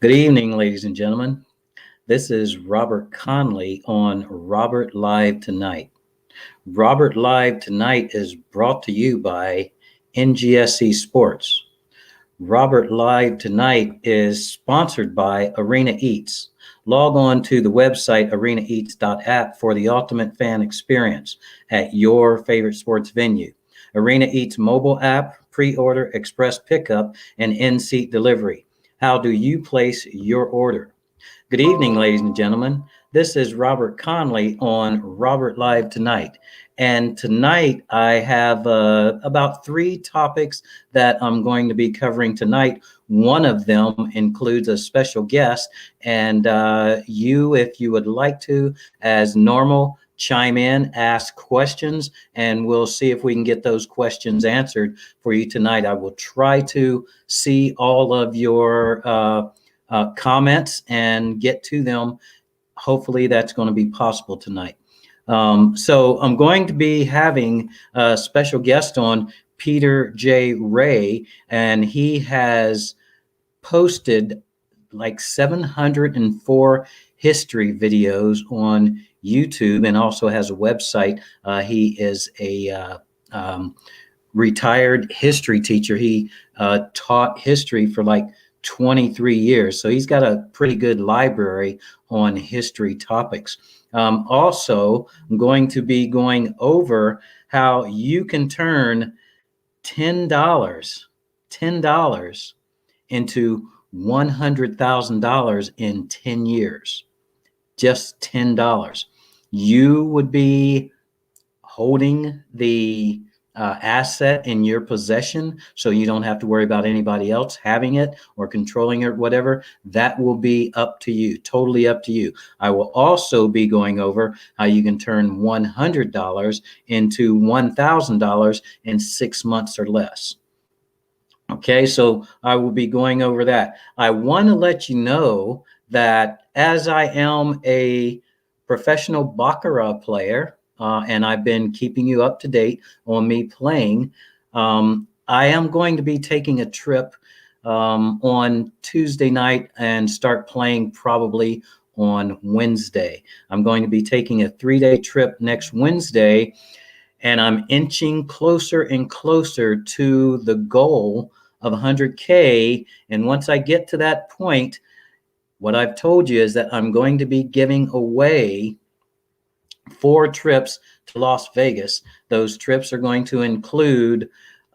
Good evening, ladies and gentlemen. This is Robert Conley on Robert Live Tonight. Robert Live Tonight is brought to you by NGSC Sports. Robert Live Tonight is sponsored by Arena Eats. Log on to the website arenaeats.app for the ultimate fan experience at your favorite sports venue. Arena Eats mobile app, pre-order, express pickup, and in-seat delivery. How do you place your order? Good evening, ladies and gentlemen. This is Robert Conley on Robert Live Tonight. And tonight I have about 3 topics that I'm going to be covering tonight. One of them includes a special guest, and you, if you would like to, as normal, chime in, ask questions, and we'll see if we can get those questions answered for you tonight. I will try to see all of your comments and get to them. Hopefully that's going to be possible tonight. So I'm going to be having a special guest on, Peter J. Ray, and he has posted like 704 history videos on YouTube and also has a website. He is a retired history teacher. He taught history for like 23 years. So he's got a pretty good library on history topics. Also, I'm going to be going over how you can turn $10 into $100,000 in 10 years. Just $10. You would be holding the asset in your possession, so you don't have to worry about anybody else having it or controlling it, whatever. That will be up to you, totally up to you. I will also be going over how you can turn $100 into $1,000 in 6 months or less. Okay, so I will be going over that. I want to let you know that as I am a professional baccarat player, and I've been keeping you up to date on me playing, I am going to be taking a trip on Tuesday night and start playing probably on Wednesday. I'm going to be taking a 3-day trip next Wednesday, and I'm inching closer and closer to the goal of 100K. And once I get to that point, what I've told you is that I'm going to be giving away 4 trips to Las Vegas. Those trips are going to include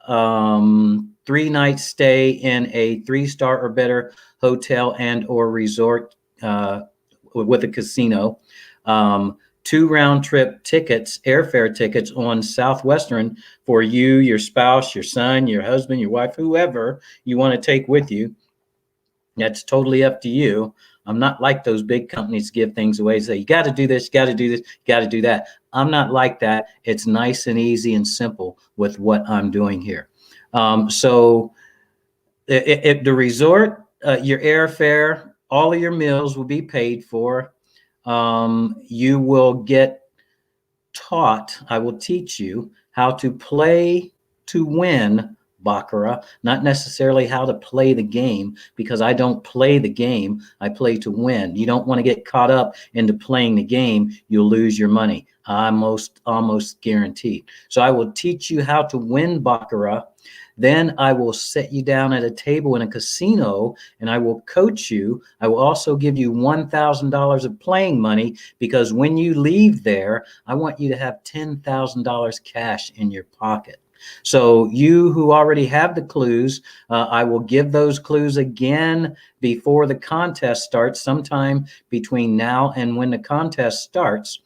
3-night stay in a 3-star or better hotel and or resort with a casino, 2 round-trip tickets, airfare tickets on Southwestern for you, your spouse, your son, your husband, your wife, whoever you want to take with you. That's totally up to you. I'm not like those big companies give things away, say, you got to do this, you got to do this, you got to do that. I'm not like that. It's nice and easy and simple with what I'm doing here. So the resort, your airfare, all of your meals will be paid for. You will get taught, I will teach you how to play to win baccarat, not necessarily how to play the game, because I don't play the game, I play to win. You don't want to get caught up into playing the game, you'll lose your money. Almost guaranteed. So I will teach you how to win baccarat. Then I will set you down at a table in a casino and I will coach you. I will also give you $1,000 of playing money, because when you leave there, I want you to have $10,000 cash in your pocket. So you who already have the clues, I will give those clues again before the contest starts, sometime between now and when the contest starts.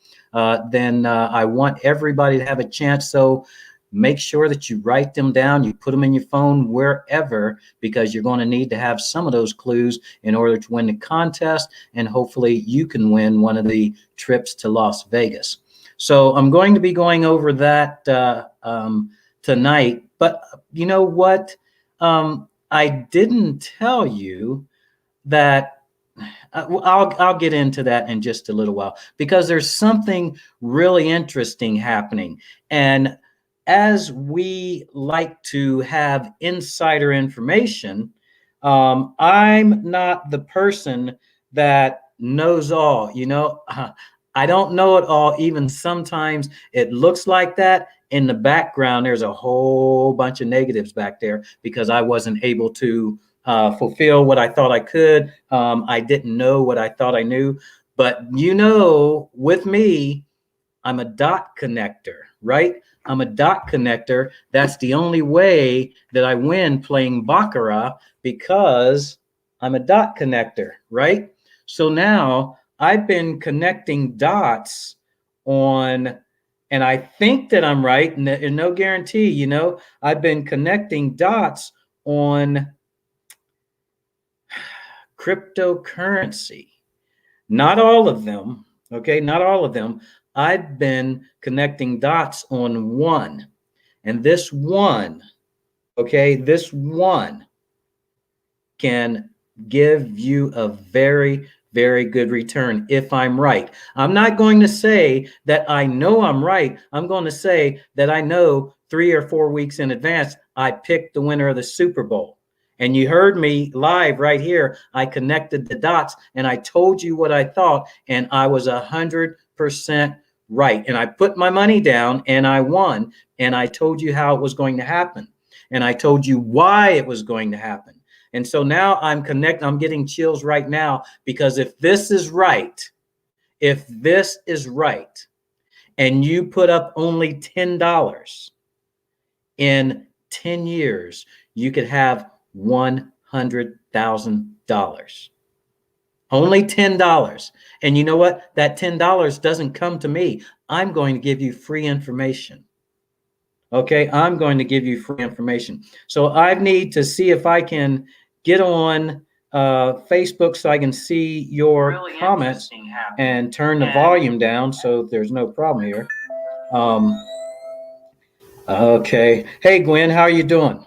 Then I want everybody to have a chance. So make sure that you write them down, you put them in your phone, wherever, because you're going to need to have some of those clues in order to win the contest, and hopefully you can win one of the trips to Las Vegas. So I'm going to be going over that tonight. But you know what? I didn't tell you that. I'll get into that in just a little while, because there's something really interesting happening. And as we like to have insider information, I'm not the person that knows all, you know. I don't know it all. Even sometimes it looks like that. In the background, there's a whole bunch of negatives back there because I wasn't able to fulfill what I thought I could. I didn't know what I thought I knew. But you know, with me, I'm a dot connector, right? I'm a dot connector. That's the only way that I win playing Baccarat because I'm a dot connector, right? So now I've been connecting dots on, and I think that I'm right, and no guarantee, you know, I've been connecting dots on cryptocurrency. Not all of them, okay? Not all of them. I've been connecting dots on one. And this one, okay, this one can give you a very, very good return if I'm right. I'm not going to say that I know I'm right. I'm going to say that I know 3 or 4 weeks in advance I picked the winner of the Super Bowl. And you heard me live right here. I connected the dots and I told you what I thought, and I was 100% right. And I put my money down and I won. And I told you how it was going to happen. And I told you why it was going to happen. And so now I'm getting chills right now because if this is right, and you put up only $10 in 10 years, you could have $100,000. Only $10. And you know what? That $10 doesn't come to me. I'm going to give you free information. Okay, I'm going to give you free information. So I need to see if I can get on Facebook so I can see your really comments and turn the volume down so there's no problem here. Okay. Hey, Gwen, how are you doing?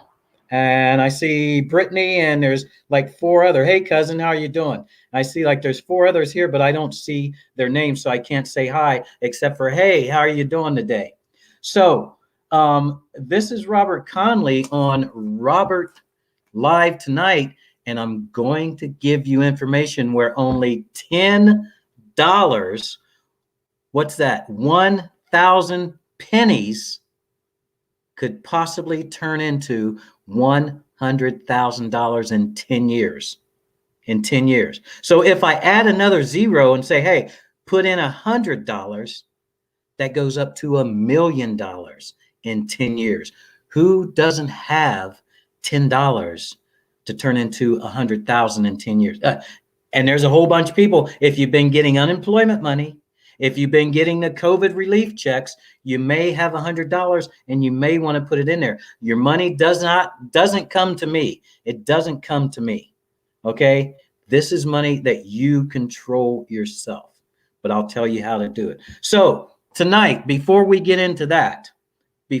And I see Brittany and there's like 4 other. Hey, cousin, how are you doing? I see like there's 4 others here, but I don't see their names, so I can't say hi except for, hey, how are you doing today? So this is Robert Conley on Robert Live Tonight, and I'm going to give you information where only $10, what's that? 1,000 pennies could possibly turn into $100,000 in 10 years. In 10 years. So if I add another zero and say, hey, put in $100, that goes up to $1 million in 10 years. Who doesn't have $10 to turn into 100,000 in 10 years? And there's a whole bunch of people. If you've been getting unemployment money, if you've been getting the COVID relief checks, you may have $100 and you may want to put it in there. Your money doesn't come to me. It doesn't come to me. Okay. This is money that you control yourself, but I'll tell you how to do it. So tonight, before we get into that, I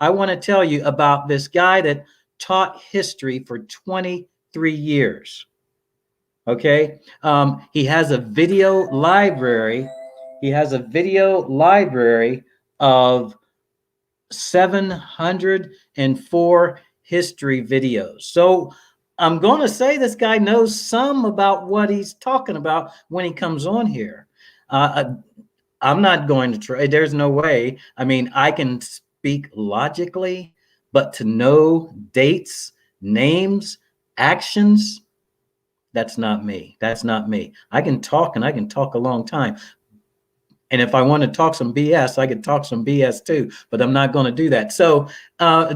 want to tell you about this guy that taught history for 23 years. Okay. He has a video library. Of 704 history videos. So I'm going to say this guy knows some about what he's talking about when he comes on here. I'm not going to try. There's no way. I mean, I can speak logically, but to know dates, names, actions, that's not me. That's not me. I can talk and I can talk a long time. And if I want to talk some BS, I could talk some BS too, but I'm not going to do that. So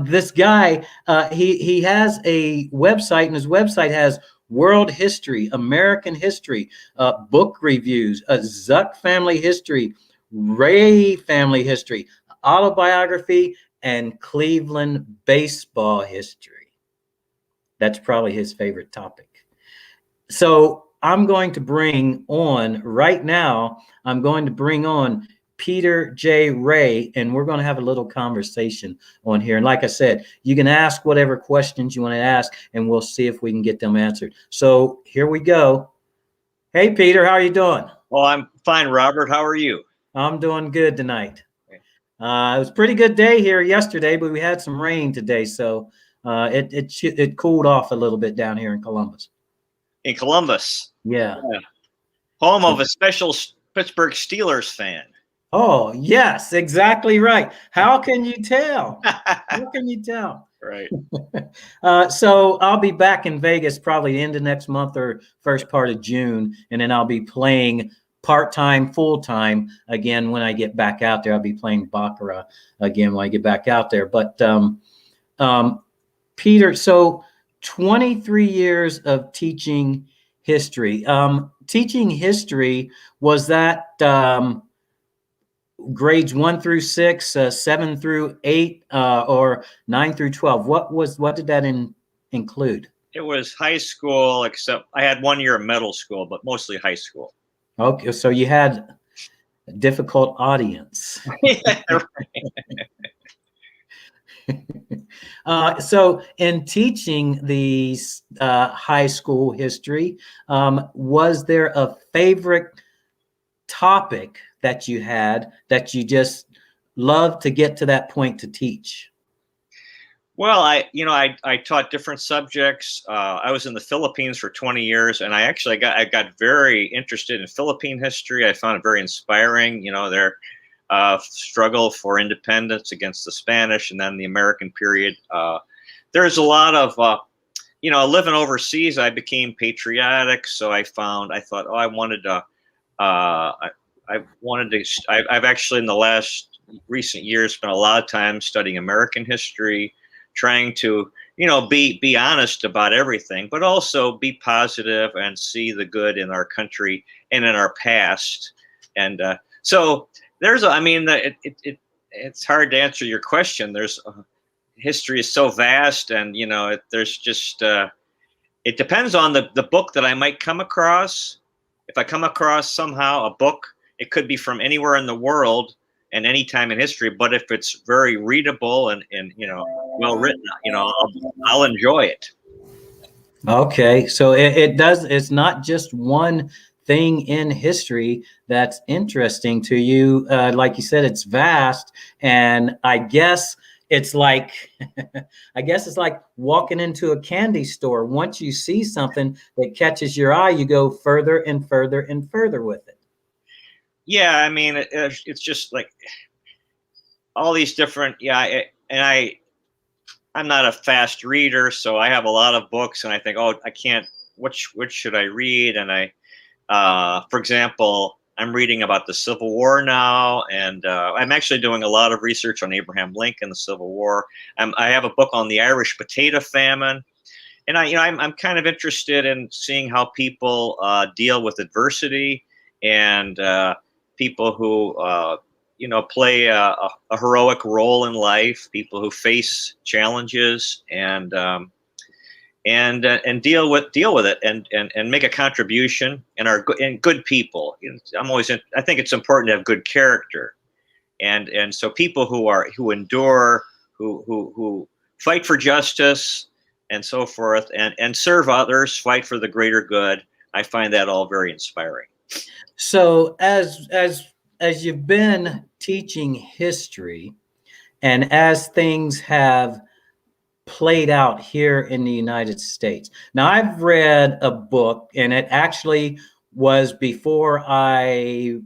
this guy, he has a website, and his website has world history, American history, book reviews, Zuck family history, Ray family history, autobiography, and Cleveland baseball history. That's probably his favorite topic. So I'm going to bring on right now, Peter J. Ray, and we're going to have a little conversation on here. And like I said, you can ask whatever questions you want to ask, and we'll see if we can get them answered. So here we go. Hey, Peter, how are you doing? Well, I'm fine, Robert. How are you? I'm doing good tonight. It was a pretty good day here yesterday, but we had some rain today. So It cooled off a little bit down here in Columbus. In Columbus. Yeah. Yeah. Home of a special Pittsburgh Steelers fan. Oh, yes, exactly right. How can you tell? How can you tell? Right. So I'll be back in Vegas probably the end of next month or first part of June, and then I'll be playing part-time, full-time again when I get back out there. I'll be playing baccarat again when I get back out there. But Peter, so 23 years of teaching history. Teaching history, was that grades 1 through 6, 7 through 8, or 9 through 12? What did that include? It was high school, except I had 1 year of middle school, but mostly high school. Okay, so you had a difficult audience. So in teaching the high school history, was there a favorite topic that you had that you just loved to get to that point to teach? Well, I taught different subjects. I was in the Philippines for 20 years, and I got very interested in Philippine history. I found it very inspiring. Their struggle for independence against the Spanish, and then the American period. There's a lot of, living overseas, I became patriotic. So I've actually in the last recent years spent a lot of time studying American history, trying to, be honest about everything, but also be positive and see the good in our country and in our past. And so it's hard to answer your question. History is so vast, and there's just it depends on the book that I might come across. If I come across somehow a book, it could be from anywhere in the world and any time in history, but if it's very readable and well written, I'll enjoy it. Okay, so it's not just one thing in history that's interesting to you. Like you said, it's vast, and I guess it's like walking into a candy store. Once you see something that catches your eye, you go further and further and further with it. Yeah, it's just like all these different. Yeah, I'm not a fast reader, so I have a lot of books, and I think, oh, I can't. Which should I read? And for example, I'm reading about the Civil War now, and I'm actually doing a lot of research on Abraham Lincoln, the Civil War. I have a book on the Irish potato famine, and I'm kind of interested in seeing how people deal with adversity, and people who play a heroic role in life, people who face challenges and deal with it and make a contribution and are good people. I think it's important to have good character, and so people who endure, who fight for justice and so forth, and serve others, fight for the greater good. I find that all very inspiring. So as you've been teaching history, and as things have played out here in the United States. Now, I've read a book, and it actually was before I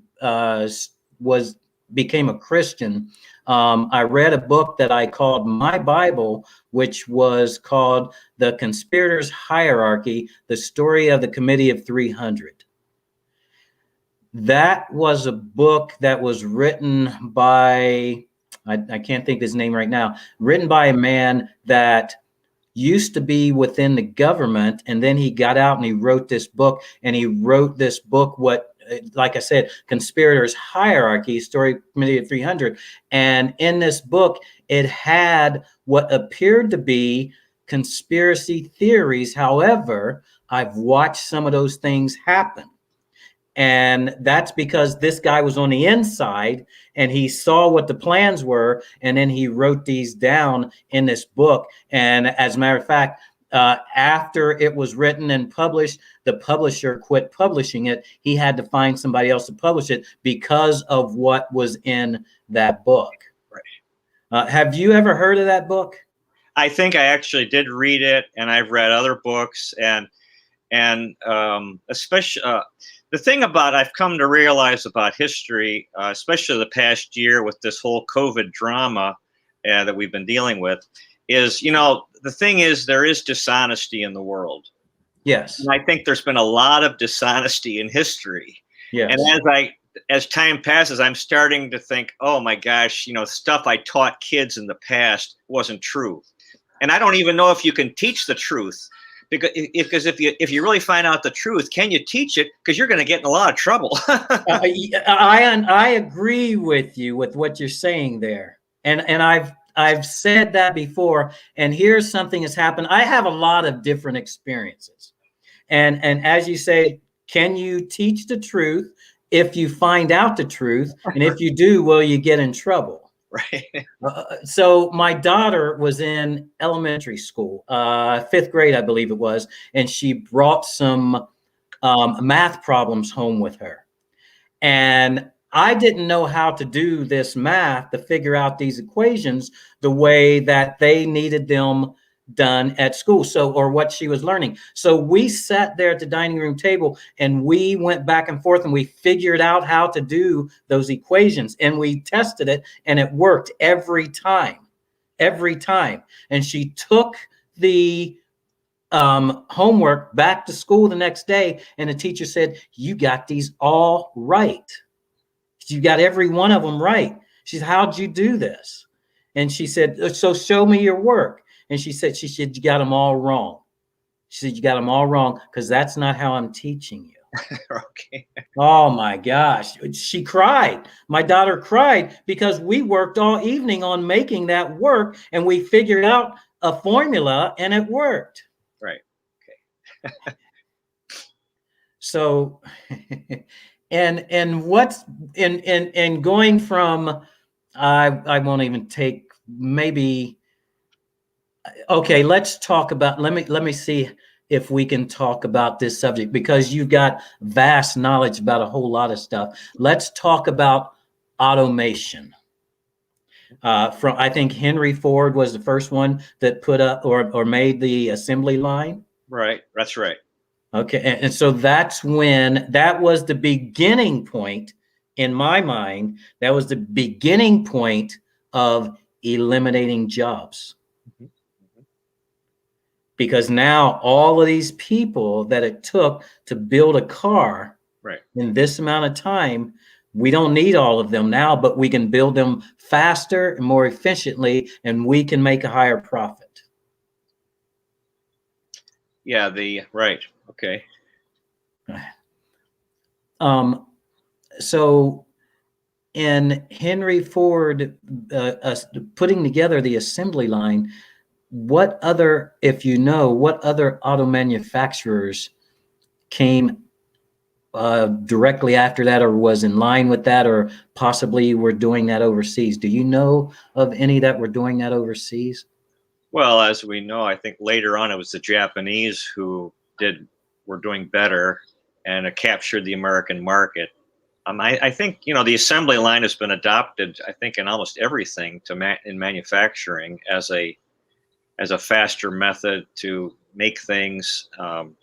became a Christian. I read a book that I called My Bible, which was called The Conspirators' Hierarchy: The Story of the Committee of 300. That was a book that was written by, I can't think of his name right now, written by a man that used to be within the government, and then he got out and he wrote this book, like I said, Conspirators' Hierarchy, Story Committee of 300. And in this book, it had what appeared to be conspiracy theories. However, I've watched some of those things happen. And that's because this guy was on the inside and he saw what the plans were. And then he wrote these down in this book. And as a matter of fact, after it was written and published, the publisher quit publishing it. He had to find somebody else to publish it because of what was in that book. Right. Have you ever heard of that book? I think I actually did read it, and I've read other books, and especially the thing about I've come to realize about history, especially the past year with this whole COVID drama that we've been dealing with, is the thing is there is dishonesty in the world. Yes. And I think there's been a lot of dishonesty in history. Yes. And as time passes, I'm starting to think, oh my gosh, stuff I taught kids in the past wasn't true. And I don't even know if you can teach the truth, because if you really find out the truth, can you teach it? Because you're going to get in a lot of trouble. I agree with you with what you're saying there, and I've said that before. And here's something that's happened. I have a lot of different experiences, and as you say, can you teach the truth if you find out the truth, and if you do, will you get in trouble? Right. So my daughter was in elementary school, 5th grade, I believe it was, and she brought some math problems home with her. And I didn't know how to do this math to figure out these equations the way that they needed them done at school, or what she was learning. So we sat there at the dining room table and we went back and forth and we figured out how to do those equations, and we tested it, and it worked every time. And she took the homework back to school the next day, and the teacher said, "You got these all right. You got every one of them right." She said, "How'd you do this?" And she said, "So show me your work." And she said, "You got them all wrong." She said, "You got them all wrong, because that's not how I'm teaching you." Okay. Oh my gosh. She cried. My daughter cried because we worked all evening on making that work, and we figured out a formula and it worked. Right. Okay. So, and what's in going from, I won't even take, maybe, okay, let's talk about, let me see if we can talk about this subject, because you've got vast knowledge about a whole lot of stuff. Let's talk about automation. I think Henry Ford was the first one that put up or made the assembly line. Right. That's right. Okay, and so that was the beginning point, in my mind. That was the beginning point of eliminating jobs. Because now all of these people that it took to build a car, right, in this amount of time, we don't need all of them now, but we can build them faster and more efficiently, and we can make a higher profit. Yeah, right. Okay. So in Henry Ford putting together the assembly line, what other auto manufacturers came directly after that, or was in line with that, or possibly were doing that overseas? Do you know of any that were doing that overseas? Well, as we know, I think later on it was the Japanese who were doing better and captured the American market. I think the assembly line has been adopted, I think, in almost everything in manufacturing as a faster method to make things, and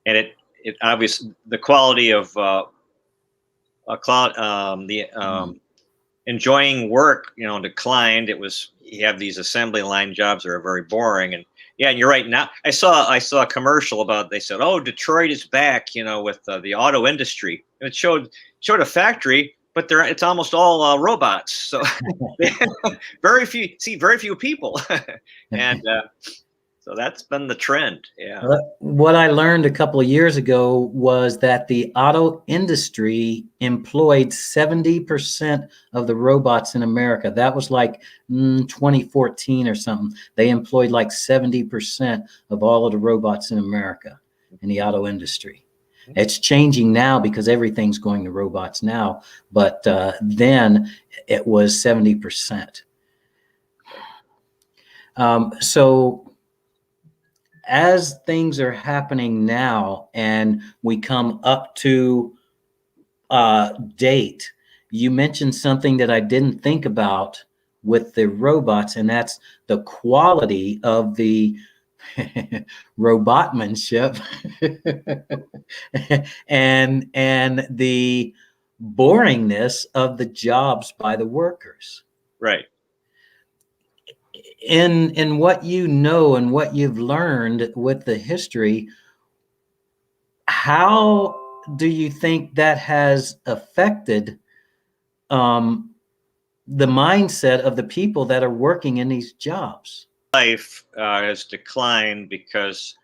it obviously the quality of enjoying work declined. You have these assembly line jobs that are very boring. And yeah, and you're right. Now I saw a commercial about, they said, "Oh, Detroit is back," with the auto industry, and it showed a factory, but it's almost all robots. So very few people, and so that's been the trend. Yeah. What I learned a couple of years ago was that the auto industry employed 70% of the robots in America. That was like 2014 or something. They employed like 70% of all of the robots in America in the auto industry. It's changing now because everything's going to robots now, but then it was 70%. So as things are happening now and we come up to date, you mentioned something that I didn't think about with the robots, and that's the quality of the robotmanship and the boringness of the jobs by the workers. Right. In what you know and what you've learned with the history, how do you think that has affected the mindset of the people that are working in these jobs? Life has declined because,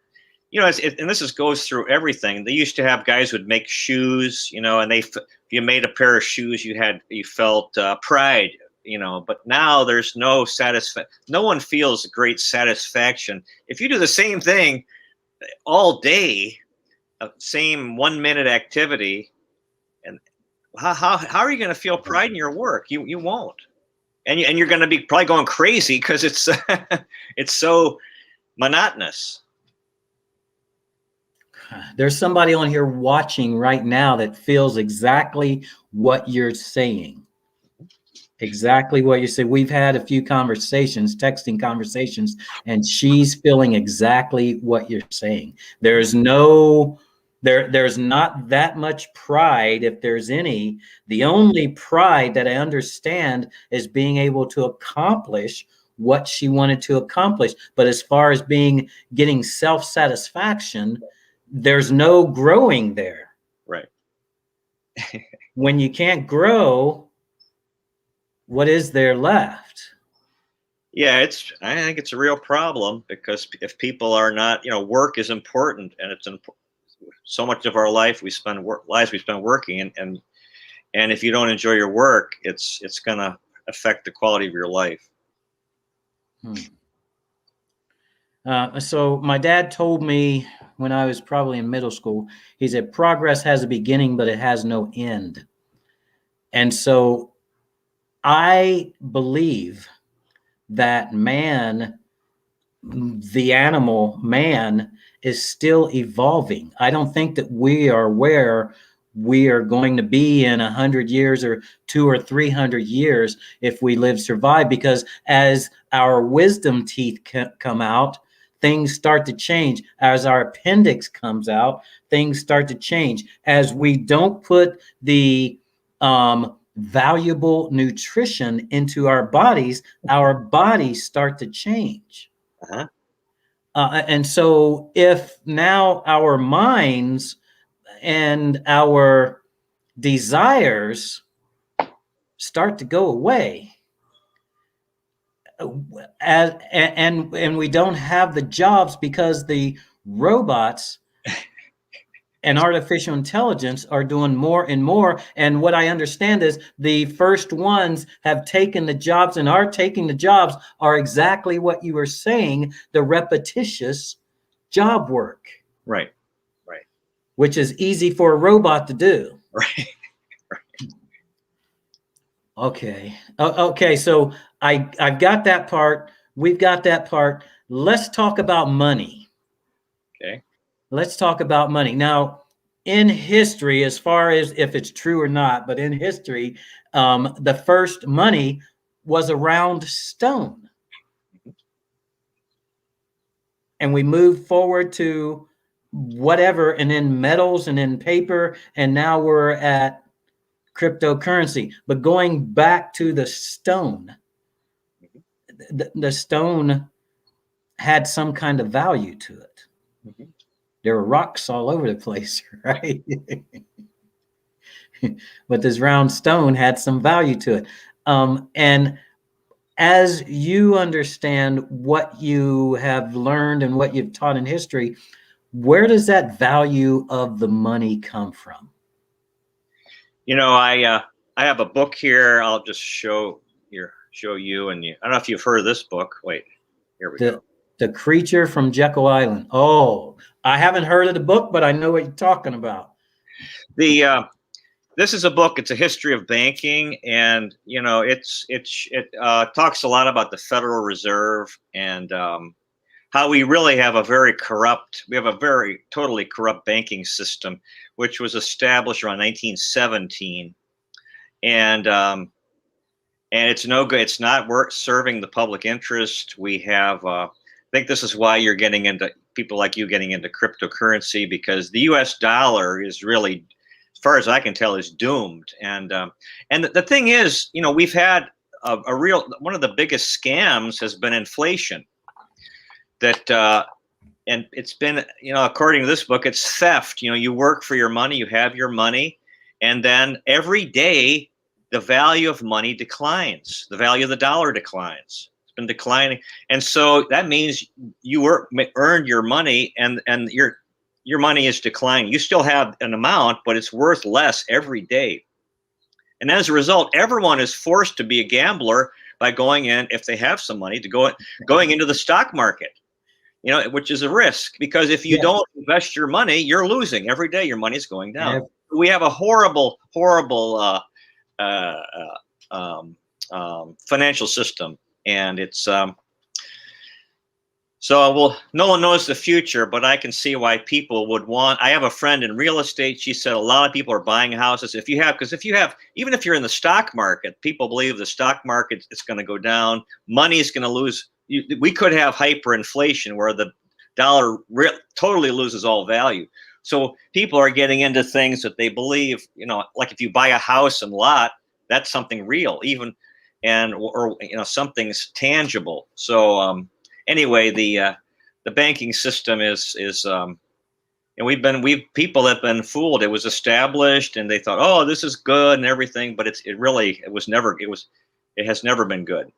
and goes through everything. They used to have guys who would make shoes, and if you made a pair of shoes, you felt pride, but now there's no no one feels great satisfaction. If you do the same thing all day, same 1 minute activity, and how are you going to feel pride in your work? You won't. And you're going to be probably going crazy because it's it's so monotonous. There's somebody on here watching right now that feels exactly what you're saying. Exactly what you say. We've had a few conversations, texting conversations, and she's feeling exactly what you're saying. There's not that much pride, if there's any. The only pride that I understand is being able to accomplish what she wanted to accomplish. But as far as getting self-satisfaction, there's no growing there. Right. When you can't grow, what is there left? Yeah, I think it's a real problem, because if people are not, work is important, and so much of our life we spend working, and if you don't enjoy your work, it's going to affect the quality of your life. So my dad told me when I was probably in middle school, he said, progress has a beginning, but it has no end. And so I believe that man, the animal man, is still evolving. I don't think that we are where we are going to be in 100 years or 200 or 300 years if we survive, because as our wisdom teeth come out, things start to change. As our appendix comes out, things start to change. As we don't put the valuable nutrition into our bodies start to change. Uh-huh. And so if now our minds and our desires start to go away, and we don't have the jobs because the robots and artificial intelligence are doing more and more. And what I understand is the first ones have taken the jobs and are taking the jobs are exactly what you were saying, the repetitious job work. Right. Which is easy for a robot to do. Right. Okay. Okay. So I've got that part. We've got that part. Let's talk about money. Okay. Let's talk about money. Now, in history, as far as if it's true or not, but in history, the first money was a round stone. And we moved forward to whatever, and then metals, and then paper, and now we're at cryptocurrency. But going back to the stone, the stone had some kind of value to it. Mm-hmm. There were rocks all over the place, right? But this round stone had some value to it. And as you understand what you have learned and what you've taught in history, where does that value of the money come from? I have a book here. I'll just show you, and I don't know if you've heard of this book. Wait, here we go. The Creature from Jekyll Island. Oh, I haven't heard of the book, but I know what you're talking about. This is a book. It's a history of banking, and it talks a lot about the Federal Reserve and how we really have a very totally corrupt banking system, which was established around 1917. And and it's no good. It's not worth serving the public interest. We have, I think this is why you're getting into people like you getting into cryptocurrency, because the U.S. dollar is really, as far as I can tell, is doomed. And the thing is, you know, we've had a real, one of the biggest scams has been inflation. That and it's been, you know, according to this book, it's theft. You know, you work for your money, you have your money, and then every day the value of money declines. The value of the dollar declines. It's been declining, and so that means you earned your money, and your money is declining. You still have an amount, but it's worth less every day. And as a result, everyone is forced to be a gambler by going in, if they have some money, to going into the stock market. You know, which is a risk, because if you don't invest your money, you're losing every day. Your money's going down. We have a horrible financial system, and it's so, well, no one knows the future, but I can see why people would want. I have a friend in real estate. She said a lot of people are buying houses. Because if you have, even if you're in the stock market, people believe the stock market is going to go down. Money is going to lose. We could have hyperinflation where the dollar totally loses all value. So people are getting into things that they believe, you know, like if you buy a house and lot, that's something real, even, or you know, something's tangible. So anyway, the banking system is and people have been fooled. It was established and they thought, oh, this is good and everything, but it has never been good.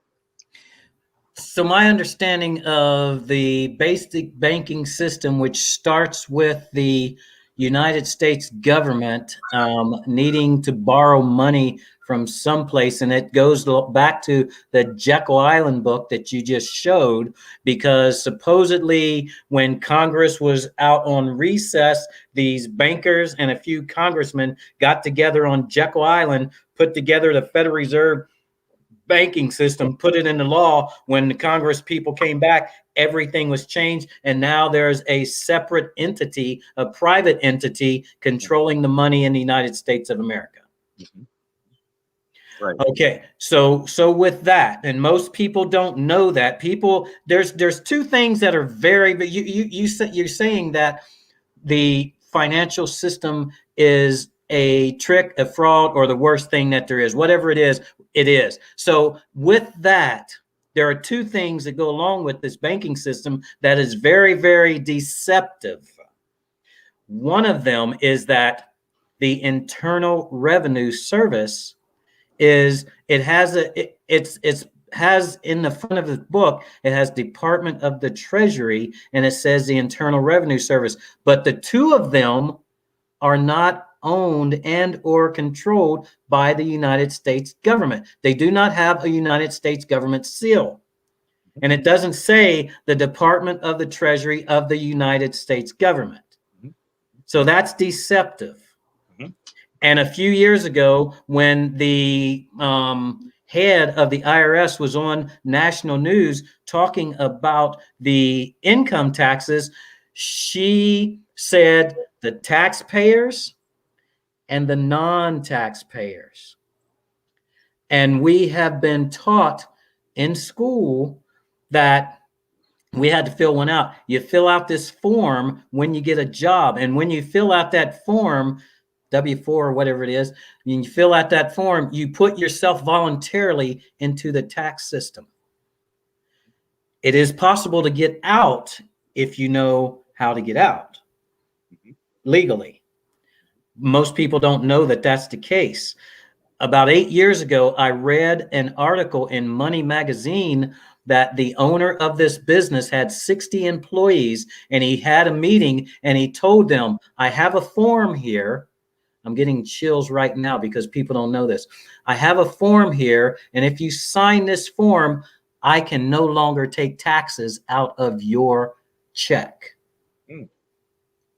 So my understanding of the basic banking system, which starts with the United States government needing to borrow money from someplace, and it goes back to the Jekyll Island book that you just showed, because supposedly when Congress was out on recess, these bankers and a few congressmen got together on Jekyll Island, put together the Federal Reserve banking system, put it into law. When the Congress people came back, everything was changed, and now there's a separate entity, a private entity, controlling the money in the United States of America. Mm-hmm. Right. Okay, so with that, and most people don't know that. People, there's two things that are very, but you're saying that the financial system is a trick, a fraud, or the worst thing that there is. Whatever it is, it is. So with that, there are two things that go along with this banking system that is very, very deceptive. One of them is that the Internal Revenue Service has in the front of the book, it has Department of the Treasury, and it says the Internal Revenue Service. But the two of them are not owned and or controlled by the United States government. They do not have a United States government seal. And it doesn't say the Department of the Treasury of the United States government. So that's deceptive. And a few years ago, when the head of the IRS was on national news talking about the income taxes, she said the taxpayers and the non-taxpayers. And we have been taught in school that we had to fill one out. You fill out this form when you get a job. And when you fill out that form, W-4 or whatever it is, when you fill out that form, you put yourself voluntarily into the tax system. It is possible to get out if you know how to get out legally. Most people don't know that that's the case. About 8 years ago, I read an article in Money Magazine that the owner of this business had 60 employees, and he had a meeting and he told them, I have a form here. I'm getting chills right now because people don't know this. I have a form here, and if you sign this form, I can no longer take taxes out of your check.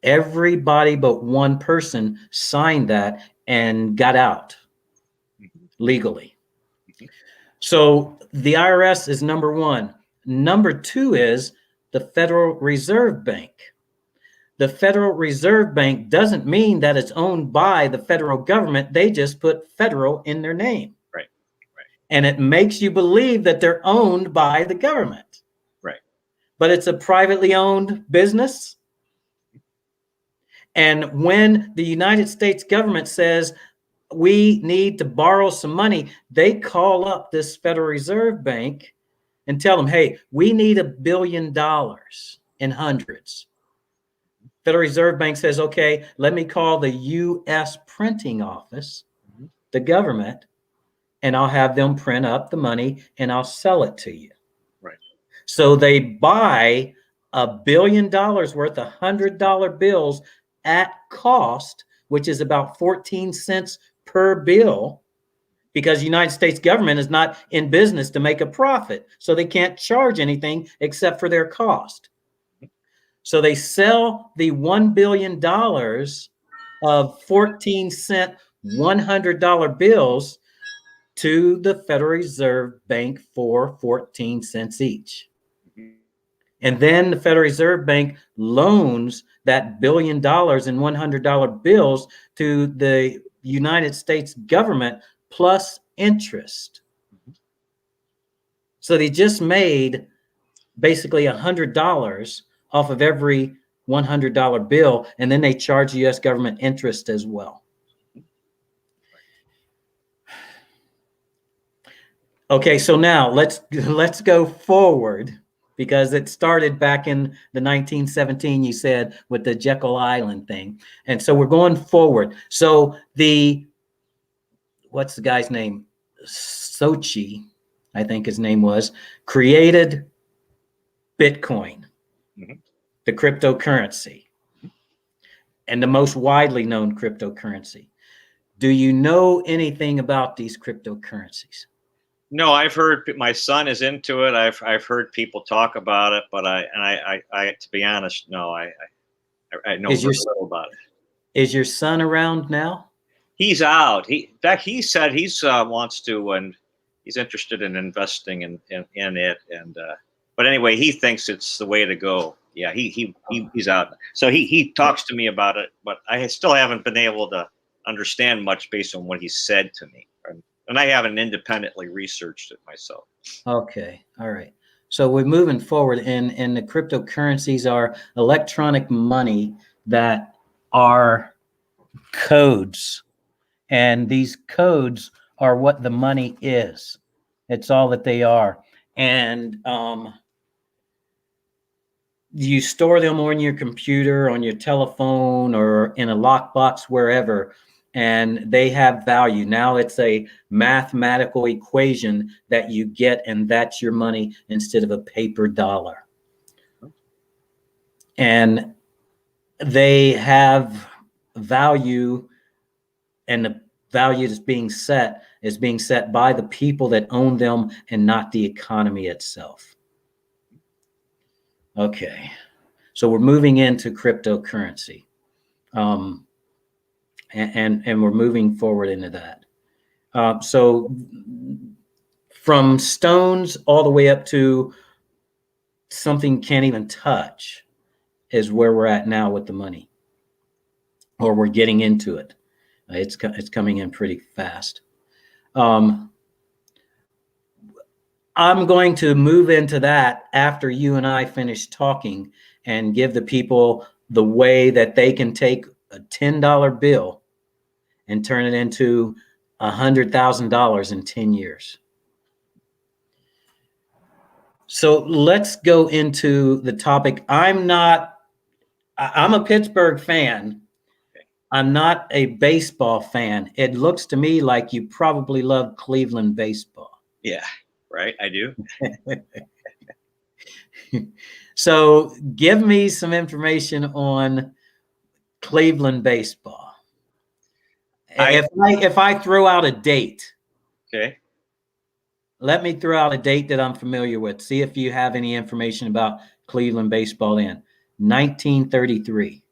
Everybody but one person signed that and got out legally. So the IRS is number one. Number two is the Federal Reserve Bank. The Federal Reserve Bank doesn't mean that it's owned by the federal government. They just put federal in their name. Right. and it makes you believe that they're owned by the government. Right. But it's a privately owned business. And when the United States government says we need to borrow some money, they call up this Federal Reserve Bank and tell them, hey, we need $1 billion in hundreds. Federal Reserve Bank says, okay, let me call the U.S. printing office, the government, and I'll have them print up the money and I'll sell it to you. Right. So they buy $1 billion worth of $100 bills at cost, which is about 14 cents per bill, because the United States government is not in business to make a profit. So they can't charge anything except for their cost. So they sell the $1 billion of 14-cent $100 bills to the Federal Reserve Bank for 14 cents each. And then the Federal Reserve Bank loans that $1 billion in $100 bills to the United States government plus interest. So they just made basically $100 off of every $100 bill, and then they charge the U.S. government interest as well. Okay, so now let's go forward, because it started back in the 1917, you said, with the Jekyll Island thing. And so we're going forward. So what's the guy's name? Sochi, I think his name was, created Bitcoin, the cryptocurrency, and the most widely known cryptocurrency. Do you know anything about these cryptocurrencies? No, I've heard, my son is into it. I've heard people talk about it, but I to be honest, no, I know very little about it. Is your son around now? He's out. In fact, he said he's wants to, and he's interested in investing in it. And but anyway, he thinks it's the way to go. Yeah, he's out. So he talks to me about it, but I still haven't been able to understand much based on what he said to me. And I haven't independently researched it myself. Okay. All right. So we're moving forward, and the cryptocurrencies are electronic money that are codes. And these codes are what the money is. It's all that they are. And you store them on your computer, on your telephone, or in a lockbox, wherever, and they have value. Now it's a mathematical equation that you get, and that's your money instead of a paper dollar. And they have value, and the value that's being set is being set by the people that own them and not the economy itself. Okay, so we're moving into cryptocurrency. And we're moving forward into that. So from stones all the way up to something can't even touch is where we're at now with the money, or we're getting into it. It's coming in pretty fast. I'm going to move into that after you and I finish talking, and give the people the way that they can take a $10 bill and turn it into $100,000 in 10 years. So let's go into the topic. I'm a Pittsburgh fan. I'm not a baseball fan. It looks to me like you probably love Cleveland baseball. Yeah, right. I do. So give me some information on Cleveland baseball. If I throw out a date, okay, let me throw out a date that I'm familiar with. See if you have any information about Cleveland baseball in 1933.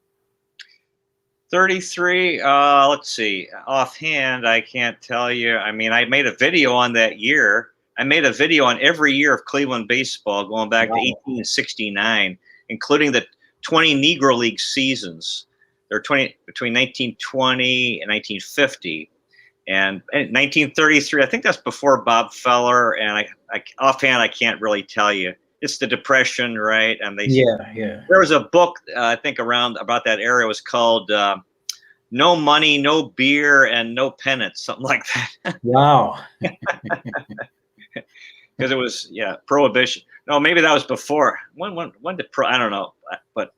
33. Let's see. Offhand, I can't tell you. I mean, I made a video on that year. I made a video on every year of Cleveland baseball going back to 1869, including the 20 Negro League seasons. There are 20 between 1920 and 1950, And in 1933, I think that's before Bob Feller. And I offhand, I can't really tell you. It's the Depression, right? And Yeah. there was a book I think around about that era. It was called "No Money, No Beer, and No Pennants," something like that. Wow. Because it was Prohibition. No, maybe that was before. When did I don't know, but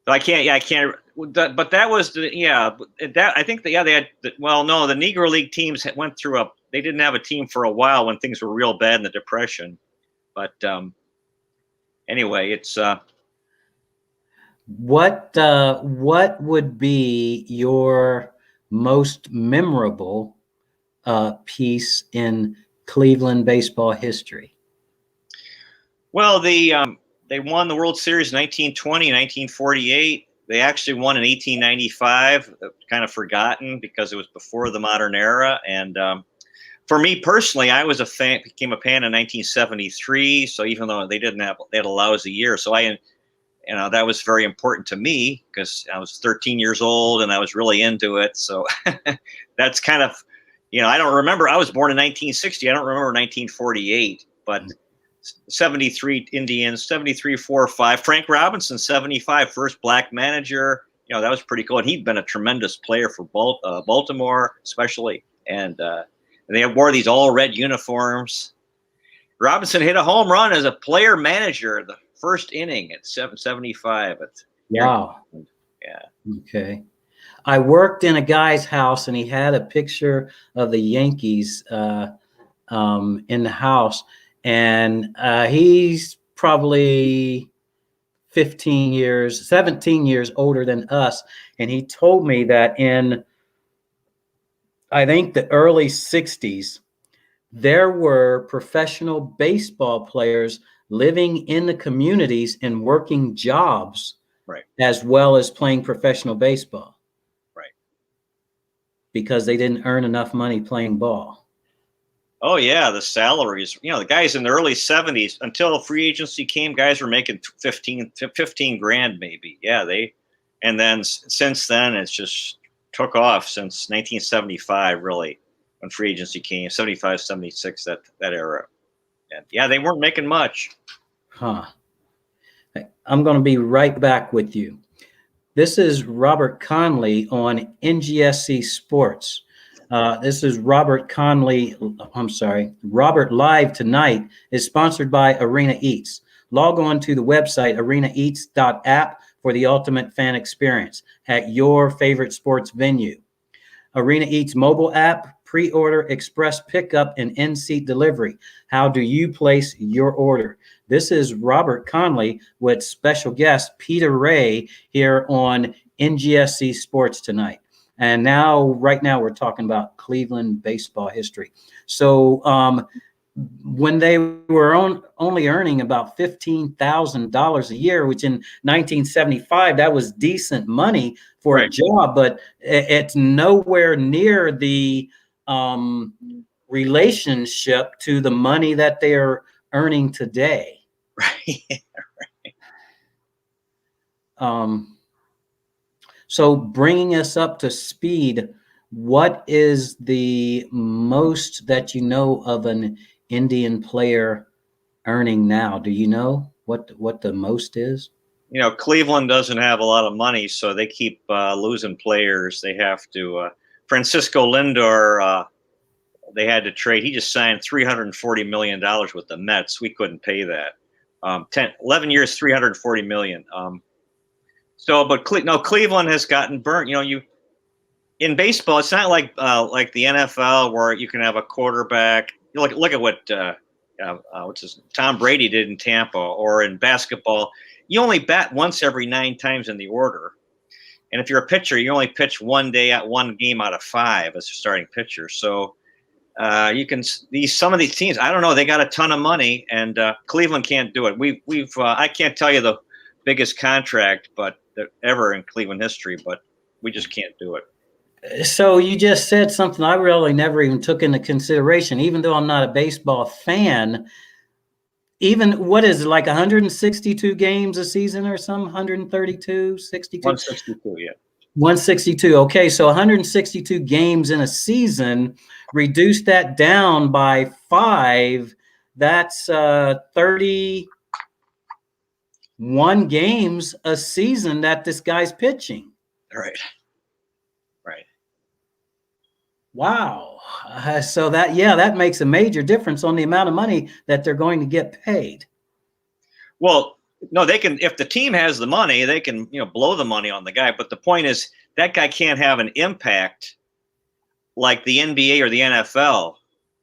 I can't. But that was that I think they had. Well, no, the Negro League teams went through they didn't have a team for a while when things were real bad in the Depression. But anyway, it's what would be your most memorable piece in Cleveland baseball history? Well, they won the World Series in 1920, 1948. They actually won in 1895, kind of forgotten because it was before the modern era. And for me personally, I was became a fan in 1973. So even though they had a lousy year, so that was very important to me because I was 13 years old and I was really into it. So that's kind of, I don't remember. I was born in 1960. I don't remember 1948, but 73 Indians, 73 4-5. Frank Robinson, 75, first black manager. That was pretty cool. And he'd been a tremendous player for Baltimore, especially. And they wore these all red uniforms. Robinson hit a home run as a player manager the first inning at 775. Wow. Yeah. Okay. I worked in a guy's house and he had a picture of the Yankees in the house. And he's probably 17 years older than us. And he told me that in, I think, the early 60s, there were professional baseball players living in the communities and working jobs, right, as well as playing professional baseball. Right. Because they didn't earn enough money playing ball. Oh yeah, the salaries. The guys in the early 70s, until free agency came, guys were making 15 grand maybe. Yeah, and then since then it's just took off since 1975 really, when free agency came, 75, 76, that era. And yeah, they weren't making much. Huh. I'm going to be right back with you. This is Robert Conley on NGSC Sports. This is Robert Live Tonight is sponsored by Arena Eats. Log on to the website arenaeats.app for the ultimate fan experience at your favorite sports venue. Arena Eats mobile app, pre-order, express pickup, and in-seat delivery. How do you place your order? This is Robert Conley with special guest Peter Ray here on NGSC Sports Tonight. And right now, we're talking about Cleveland baseball history. So when they were only earning about $15,000 a year, which in 1975, that was decent money for right. a job, but it's nowhere near the relationship to the money that they are earning today. Right. So bringing us up to speed, what is the most that you know of an Indian player earning now? Do you know what the most is? Cleveland doesn't have a lot of money, so they keep losing players. They have to. Francisco Lindor, they had to trade. He just signed $340 million with the Mets. We couldn't pay that. 11 years, $340 million. But Cleveland has gotten burnt. In baseball, it's not like the NFL where you can have a quarterback. Look at what Tom Brady did in Tampa, or in basketball. You only bat once every 9 times in the order, and if you're a pitcher, you only pitch one game out of 5 as a starting pitcher. So some of these teams, I don't know, they got a ton of money, and Cleveland can't do it. I can't tell you the biggest contract, but ever in Cleveland history, but we just can't do it. So you just said something I really never even took into consideration, even though I'm not a baseball fan. Even what is it, like 162 games a season or some 132, 62? 162, yeah. 162. Okay, so 162 games in a season. Reduce that down by 5. That's 31 games a season that this guy's pitching. Right. Right. Wow. So that makes a major difference on the amount of money that they're going to get paid. Well, no, they can, if the team has the money, they can, blow the money on the guy. But the point is that guy can't have an impact like the NBA or the NFL.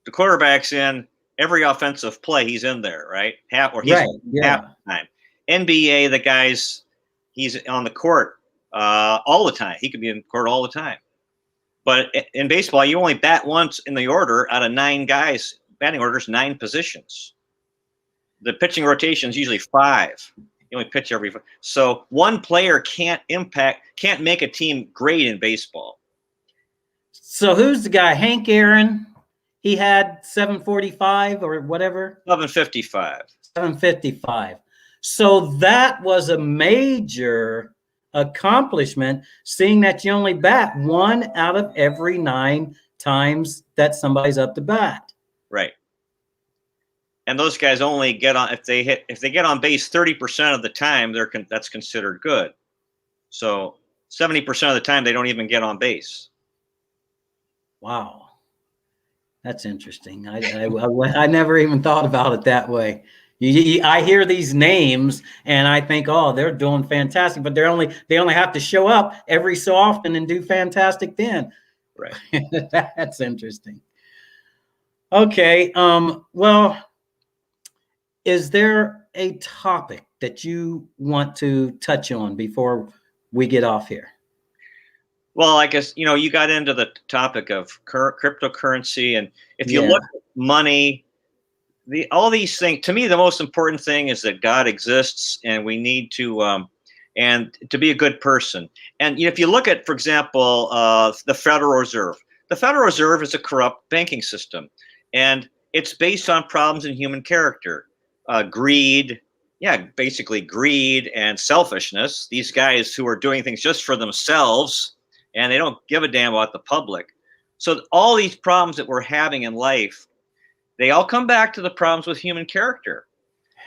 The quarterback's in every offensive play, he's in there, right? Half the time. NBA, the guy's, he's on the court all the time. He could be in court all the time. But in baseball, you only bat once in the order out of 9 guys. Batting order's 9 positions. The pitching rotation is usually 5. You only pitch every. So one player can't make a team great in baseball. So who's the guy? Hank Aaron. He had 745 or whatever. 755. 755. So that was a major accomplishment, seeing that you only bat 1 out of every 9 times that somebody's up to bat. Right. And those guys only get on if they get on base 30% of the time, that's considered good. So 70% of the time they don't even get on base. Wow, that's interesting. I never even thought about it that way. I hear these names and I think, oh, they're doing fantastic, but they only have to show up every so often and do fantastic then. Right. That's interesting. Okay. Well, is there a topic that you want to touch on before we get off here? Well, I guess, you got into the topic of cryptocurrency, and if you look at money, all these things, to me, the most important thing is that God exists, and we need to, and to be a good person. And if you look at, for example, the Federal Reserve is a corrupt banking system, and it's based on problems in human character, greed, basically greed and selfishness. These guys who are doing things just for themselves, and they don't give a damn about the public. So all these problems that we're having in life, they all come back to the problems with human character.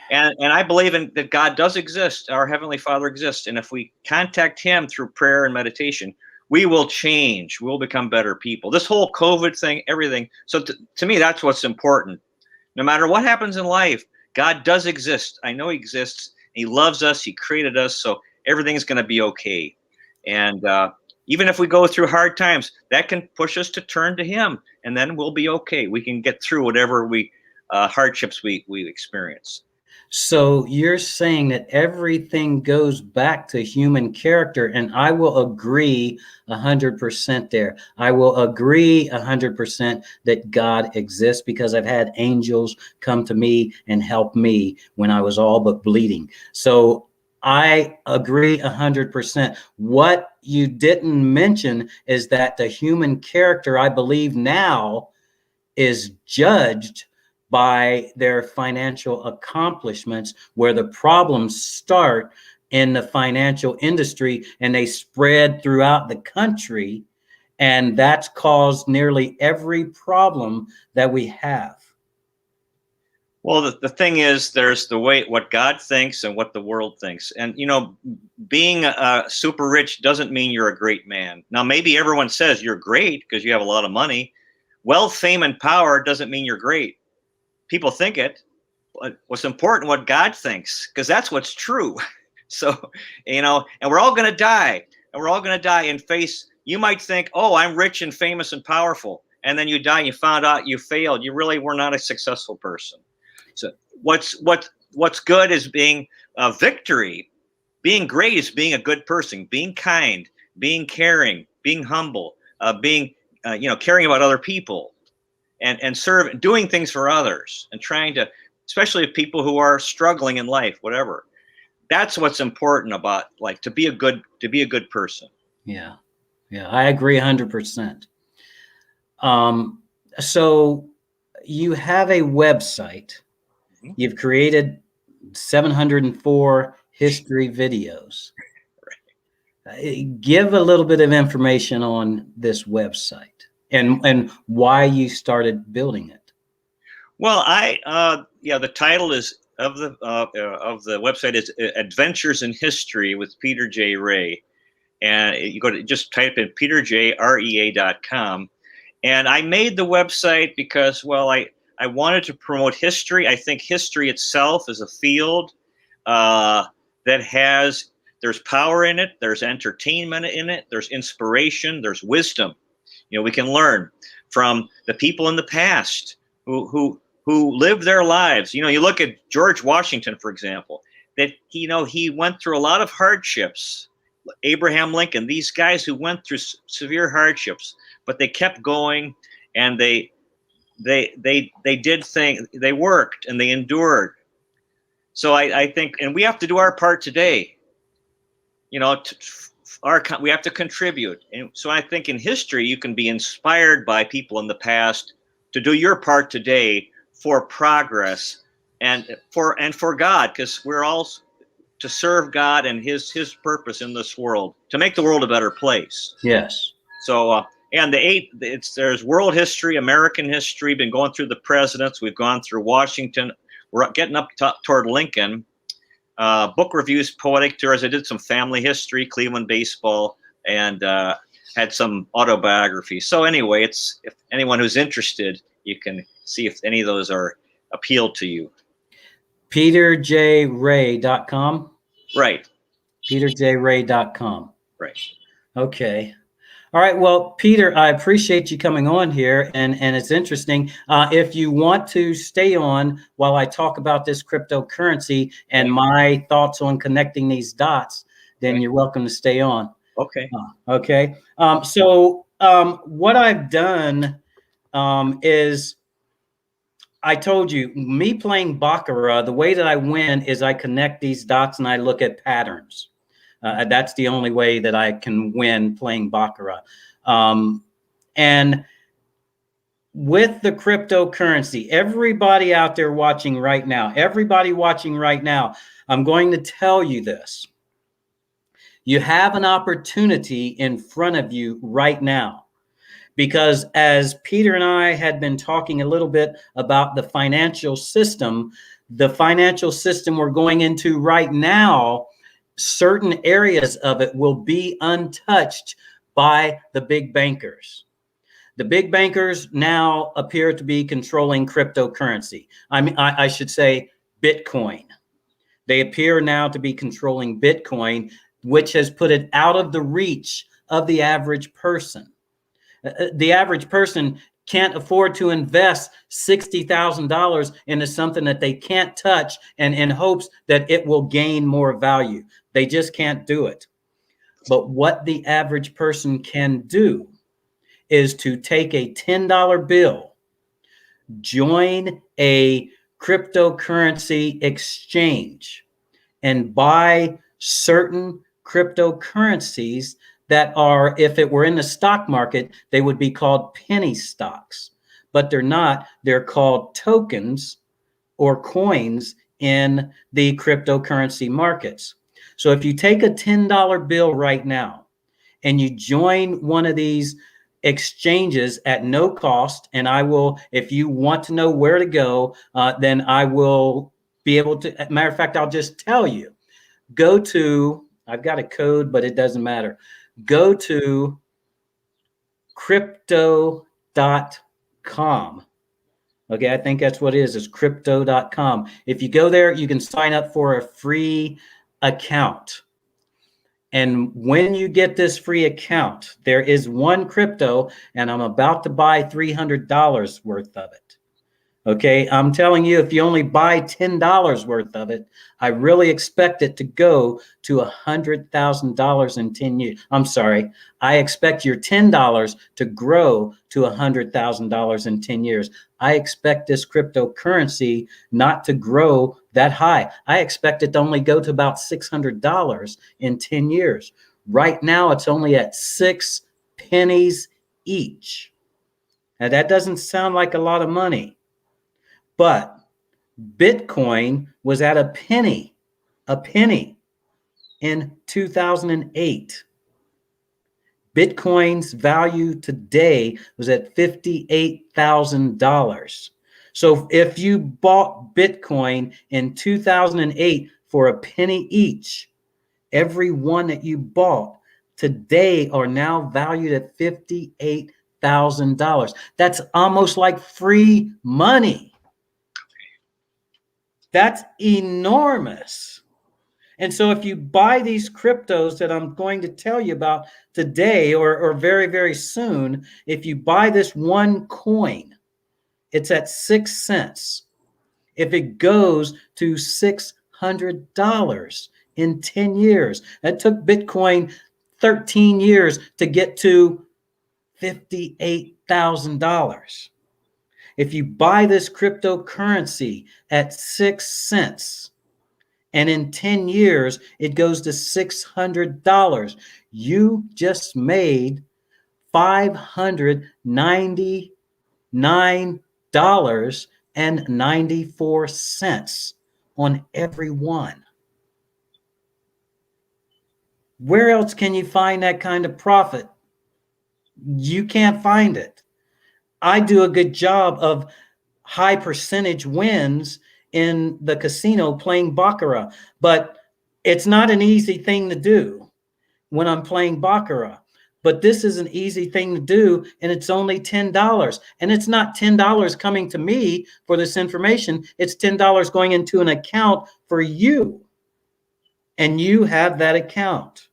And I believe that God does exist. Our Heavenly Father exists. And if we contact him through prayer and meditation, we will change. We'll become better people. This whole COVID thing, everything. So to me, that's what's important. No matter what happens in life, God does exist. I know he exists. He loves us. He created us. So everything's going to be okay. And even if we go through hard times, that can push us to turn to him, and then we'll be okay. We can get through whatever hardships we experience. So you're saying that everything goes back to human character, and I will agree 100% there. I will agree 100% that God exists, because I've had angels come to me and help me when I was all but bleeding. So I agree 100%. What you didn't mention is that the human character, I believe now, is judged by their financial accomplishments, where the problems start in the financial industry and they spread throughout the country. And that's caused nearly every problem that we have. Well, the thing is, there's what God thinks and what the world thinks. And, being super rich doesn't mean you're a great man. Now, maybe everyone says you're great because you have a lot of money. Wealth, fame, and power doesn't mean you're great. People think it. But what's important, what God thinks, because that's what's true. So, and we're all going to die. And we're all going to die and face, you might think, oh, I'm rich and famous and powerful. And then you die and you found out you failed. You really were not a successful person. So what's good is being a victory. Being great is being a good person, being kind, being caring, being humble, being caring about other people, and doing things for others, and trying to, especially people who are struggling in life, whatever. That's what's important about to be a good person. Yeah, I agree 100%. So you have a website. You've created 704 history videos. Give a little bit of information on this website and why you started building it. Well, the title is of the website is Adventures in History with Peter J. Rea, and you go to just type in peterjrea.com. And I made the website because, well, I wanted to promote history. I think history itself is a field there's power in it, there's entertainment in it, there's inspiration, there's wisdom. We can learn from the people in the past who lived their lives. You look at George Washington, for example, that he went through a lot of hardships. Abraham Lincoln, these guys who went through severe hardships, but they kept going, and they did things, they worked and they endured. So I think, and we have to do our part today. We have to contribute. And so I think in history, you can be inspired by people in the past to do your part today for progress and for God, because we're all to serve God and his purpose in this world, to make the world a better place. Yes. So, and there's world history, American history, been going through the presidents. We've gone through Washington. We're getting up toward Lincoln. Book reviews, poetic tours. I did some family history, Cleveland baseball, and had some autobiography. So anyway, if anyone who's interested, you can see if any of those are appealed to you. peterjrea.com. Right. peterjrea.com. Right. Okay. All right. Well, Peter, I appreciate you coming on here, and it's interesting. If you want to stay on while I talk about this cryptocurrency and my thoughts on connecting these dots, then you're welcome to stay on. Okay. Okay. So what I've done is, I told you, me playing Baccarat, the way that I win is I connect these dots and I look at patterns. That's the only way that I can win playing Baccarat. And with the cryptocurrency, everybody out there watching right now, I'm going to tell you this. You have an opportunity in front of you right now. Because as Peter and I had been talking a little bit about the financial system we're going into right now, certain areas of it will be untouched by the big bankers. The big bankers now appear to be controlling cryptocurrency. I should say Bitcoin. They appear now to be controlling Bitcoin, which has put it out of the reach of the average person. The average person can't afford to invest $60,000 into something that they can't touch and in hopes that it will gain more value. They just can't do it. But what the average person can do is to take a $10 bill, join a cryptocurrency exchange, and buy certain cryptocurrencies that are, if it were in the stock market, they would be called penny stocks, but they're not. They're called tokens or coins in the cryptocurrency markets. So if you take a $10 bill right now and you join one of these exchanges at no cost, and I will, if you want to know where to go, then I will be able to, matter of fact, I'll just tell you, go to, I've got a code, but it doesn't matter. Go to crypto.com. Okay, I think that's what it is. It's crypto.com. If you go there, you can sign up for a free account. And when you get this free account, there is one crypto, and I'm about to buy $300 worth of it. Okay, I'm telling you, if you only buy $10 worth of it, I really expect it to go to $100,000 in 10 years. I'm sorry, I expect your $10 to grow to $100,000 in 10 years. I expect this cryptocurrency not to grow that high. I expect it to only go to about $600 in 10 years. Right now, it's only at 6 pennies each. Now, that doesn't sound like a lot of money. But Bitcoin was at a penny in 2008. Bitcoin's value today was at $58,000. So if you bought Bitcoin in 2008 for a penny each, every one that you bought today are now valued at $58,000. That's almost like free money. That's enormous. And so if you buy these cryptos that I'm going to tell you about today or very, very soon, if you buy this one coin, it's at 6 cents. If it goes to $600 in 10 years, that took Bitcoin 13 years to get to $58,000. If you buy this cryptocurrency at 6 cents, and in 10 years, it goes to $600. You just made $599.94 on every one. Where else can you find that kind of profit? You can't find it. I do a good job of high percentage wins in the casino playing baccarat, but it's not an easy thing to do when I'm playing baccarat. But this is an easy thing to do, and it's only $10. And it's not $10 coming to me for this information. It's $10 going into an account for you, and you have that account.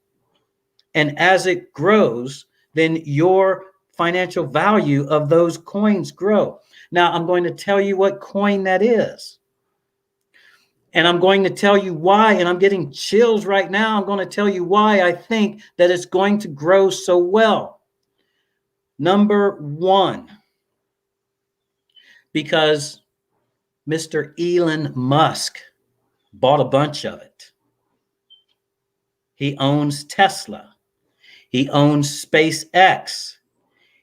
And as it grows, then your financial value of those coins grow. Now, I'm going to tell you what coin that is. And I'm going to tell you why, and I'm getting chills right now. I'm going to tell you why I think that it's going to grow so well. Number one, because Mr. Elon Musk bought a bunch of it. He owns Tesla. He owns SpaceX.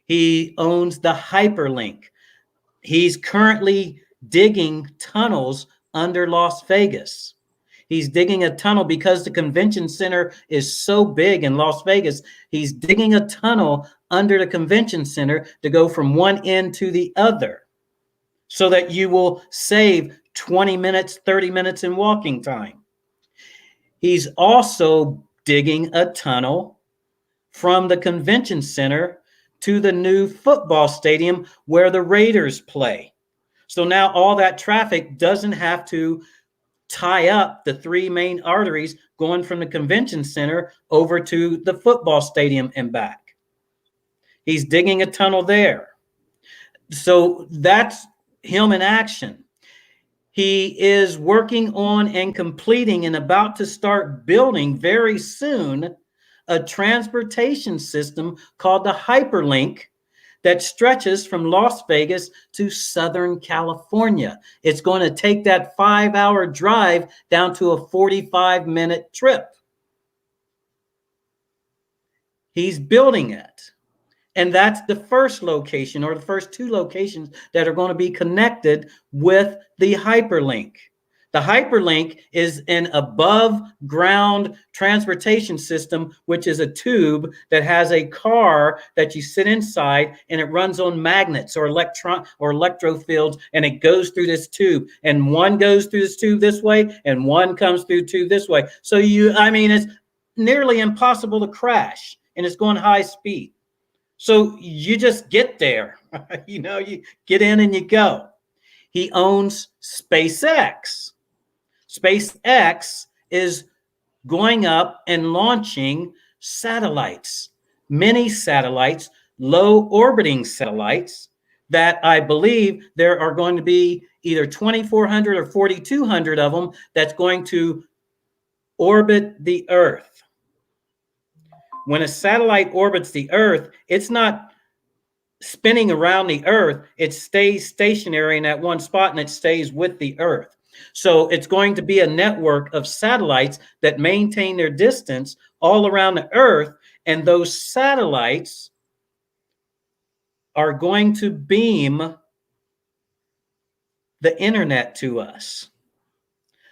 He owns the Hyperlink. He's currently digging tunnels under Las Vegas. He's digging a tunnel because the convention center is so big in Las Vegas. He's digging a tunnel under the convention center to go from one end to the other so that you will save 20 minutes, 30 minutes in walking time. He's also digging a tunnel from the convention center to the new football stadium where the Raiders play. So now all that traffic doesn't have to tie up the three main arteries going from the convention center over to the football stadium and back. He's digging a tunnel there. So that's him in action. He is working on and completing and about to start building very soon a transportation system called the Hyperlink that stretches from Las Vegas to Southern California. It's going to take that 5-hour drive down to a 45-minute trip. He's building it. And that's the first location, or the first two locations that are going to be connected with the Hyperlink. The Hyperlink is an above ground transportation system, which is a tube that has a car that you sit inside, and it runs on magnets or electro fields, and it goes through this tube, and one goes through this tube this way and one comes through tube this way. So it's nearly impossible to crash, and it's going high speed. So you just get there, you get in and you go. He owns SpaceX. SpaceX is going up and launching satellites, many satellites, low orbiting satellites that I believe there are going to be either 2,400 or 4,200 of them that's going to orbit the Earth. When a satellite orbits the Earth, it's not spinning around the Earth. It stays stationary in that one spot, and it stays with the Earth. So it's going to be a network of satellites that maintain their distance all around the Earth. And those satellites are going to beam the internet to us.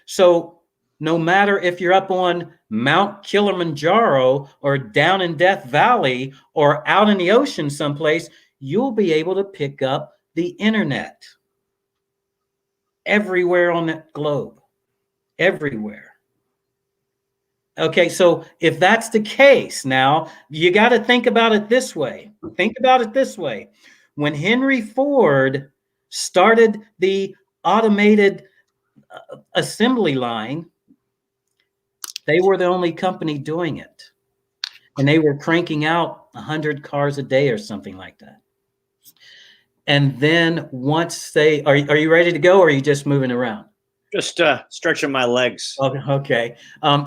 So no matter if you're up on Mount Kilimanjaro or down in Death Valley or out in the ocean someplace, you'll be able to pick up the internet everywhere on that globe, everywhere. Okay, so if that's the case, now you got to think about it this way. Think about it this way. When Henry Ford started the automated assembly line, they were the only company doing it. And they were cranking out 100 cars a day or something like that. And then once they, are you ready to go, or are you just moving around? Just stretching my legs. Okay.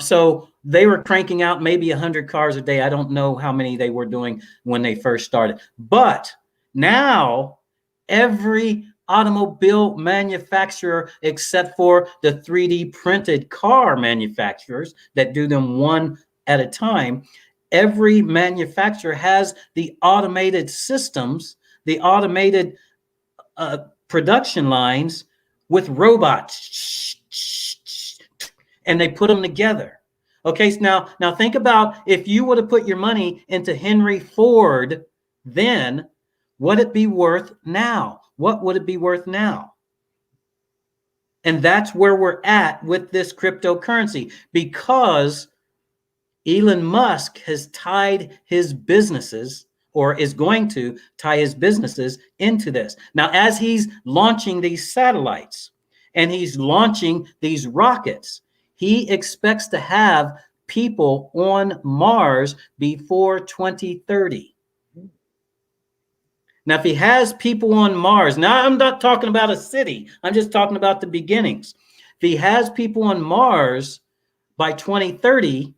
So they were cranking out maybe 100 cars a day. I don't know how many they were doing when they first started. But now every automobile manufacturer, except for the 3D printed car manufacturers that do them one at a time, every manufacturer has the automated systems, the automated production lines with robots, and they put them together. Okay, so now think about if you would have put your money into Henry Ford, then would it be worth now? What would it be worth now? And that's where we're at with this cryptocurrency, because Elon Musk has tied his businesses, or is going to tie his businesses into this. Now, as he's launching these satellites and he's launching these rockets, he expects to have people on Mars before 2030. Now, if he has people on Mars, now I'm not talking about a city, I'm just talking about the beginnings. If he has people on Mars by 2030,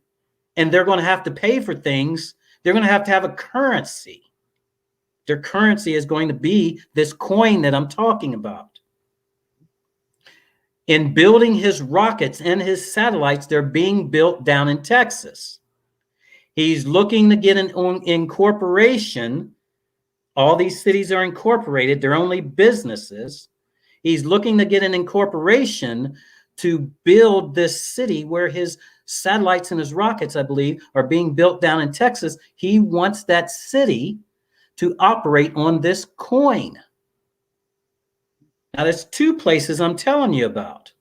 and they're going to have to pay for things, they're going to have a currency. Their currency is going to be this coin that I'm talking about. In building his rockets and his satellites, they're being built down in Texas. He's looking to get an incorporation. All these cities are incorporated. They're only businesses. He's looking to get an incorporation to build this city where his satellites and his rockets, I believe, are being built down in Texas. He wants that city to operate on this coin. Now, there's two places I'm telling you about,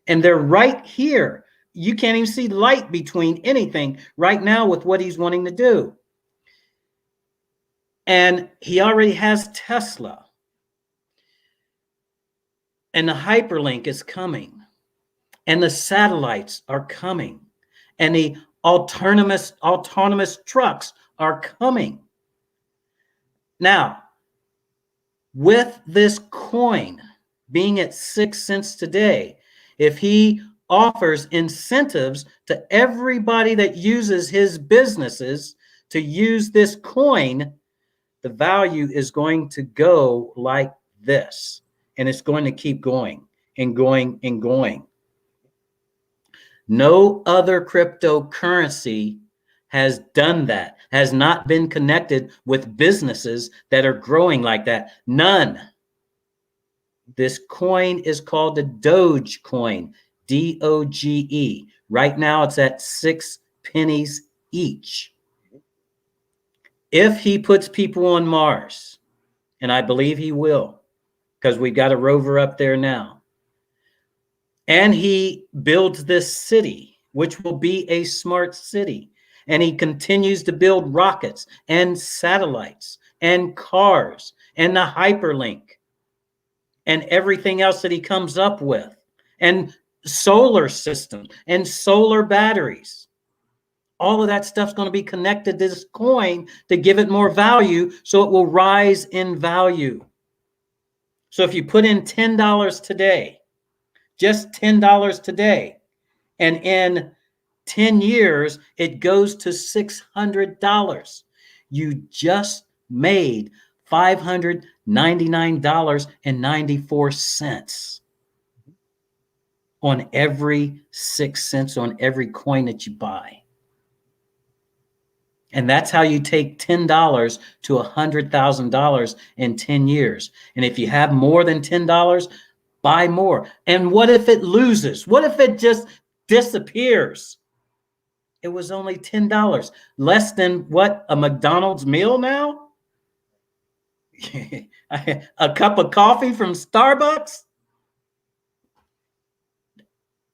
and they're right here. You can't even see light between anything right now with what he's wanting to do. And he already has Tesla. And the hyperlink is coming. And the satellites are coming. And the autonomous trucks are coming. Now, with this coin being at 6 cents today, if he offers incentives to everybody that uses his businesses to use this coin, the value is going to go like this. And it's going to keep going and going and going. No other cryptocurrency has done that, has not been connected with businesses that are growing like that. None. This coin is called the Doge coin, D-O-G-E. Right now it's at 6 pennies each. If he puts people on Mars, and I believe he will, because we've got a rover up there now, and he builds this city, which will be a smart city, and he continues to build rockets and satellites and cars and the hyperlink and everything else that he comes up with, and solar systems and solar batteries. All of that stuff's going to be connected to this coin to give it more value, so it will rise in value. So if you put in $10 today, just $10 today, and in 10 years, it goes to $600. You just made $599.94 on every 6 cents on every coin that you buy. And that's how you take $10 to $100,000 in 10 years. And if you have more than $10, buy more. And what if it loses? What if it just disappears. It was only $10, less than what, a McDonald's meal now? A cup of coffee from Starbucks?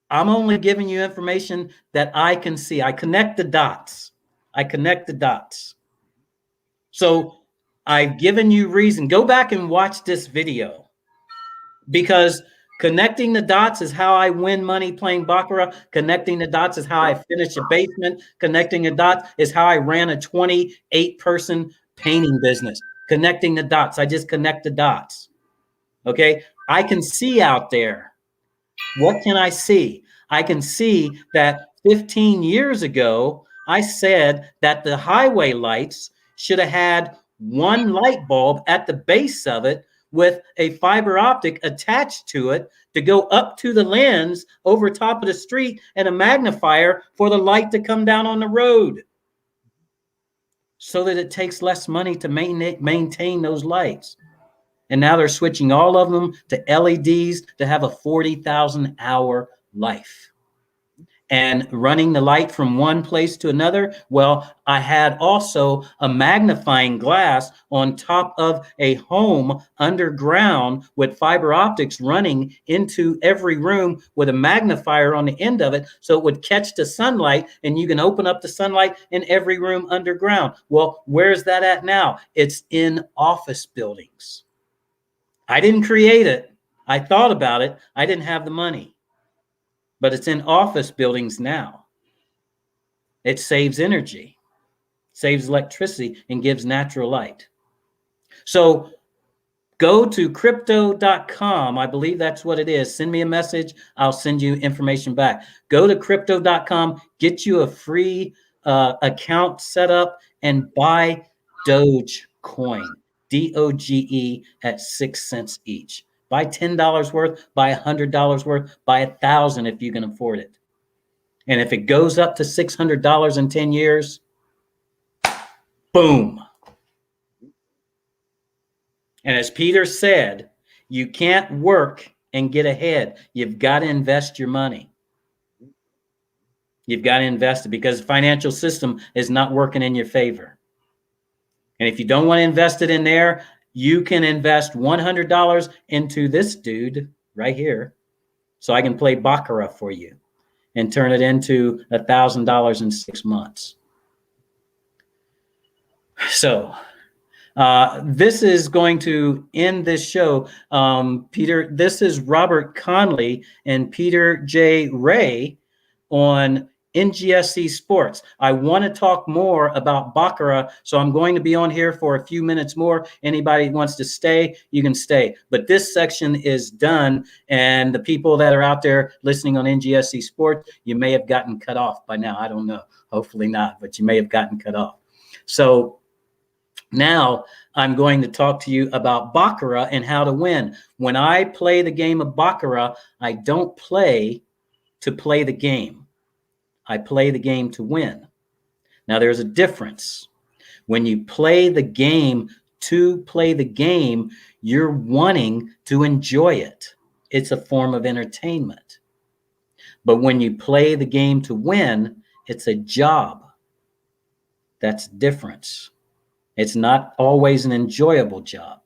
I'm only giving you information that I can see. I connect the dots. I connect the dots. So I've given you reason. Go back and watch this video, because connecting the dots is how I win money playing Baccarat. Connecting the dots is how I finish a basement. Connecting the dots is how I ran a 28-person painting business. Connecting the dots. I just connect the dots. Okay. I can see out there. What can I see? I can see that 15 years ago, I said that the highway lights should have had one light bulb at the base of it with a fiber optic attached to it to go up to the lens over top of the street, and a magnifier for the light to come down on the road, so that it takes less money to maintain those lights. And now they're switching all of them to LEDs to have a 40,000 hour life. And running the light from one place to another, well, I had also a magnifying glass on top of a home underground with fiber optics running into every room with a magnifier on the end of it, so it would catch the sunlight, and you can open up the sunlight in every room underground. Well, where's that at now? It's in office buildings. I didn't create it. I thought about it. I didn't have the money. But it's in office buildings now. It saves energy, saves electricity, and gives natural light. So go to crypto.com. I believe that's what it is. Send me a message. I'll send you information back. Go to crypto.com, get you a free account set up, and buy Dogecoin. DOGE at 6 cents each. Buy $10 worth, buy $100 worth, buy 1,000 if you can afford it. And if it goes up to $600 in 10 years, boom. And as Peter said, you can't work and get ahead. You've got to invest your money. You've got to invest it, because the financial system is not working in your favor. And if you don't want to invest it in there, you can invest $100 into this dude right here, so I can play Baccarat for you and turn it into $1,000 in 6 months. So this is going to end this show. Peter, this is Robert Conley and Peter J. Ray on NGSC Sports. I want to talk more about Baccarat, so I'm going to be on here for a few minutes more. Anybody who wants to stay, you can stay. But this section is done, and the people that are out there listening on NGSC Sports, you may have gotten cut off by now. I don't know. Hopefully not, but you may have gotten cut off. So now I'm going to talk to you about Baccarat and how to win. When I play the game of Baccarat, I don't play to play the game. I play the game to win. Now, there's a difference. When you play the game to play the game, you're wanting to enjoy it. It's a form of entertainment. But when you play the game to win, it's a job. That's difference. It's not always an enjoyable job.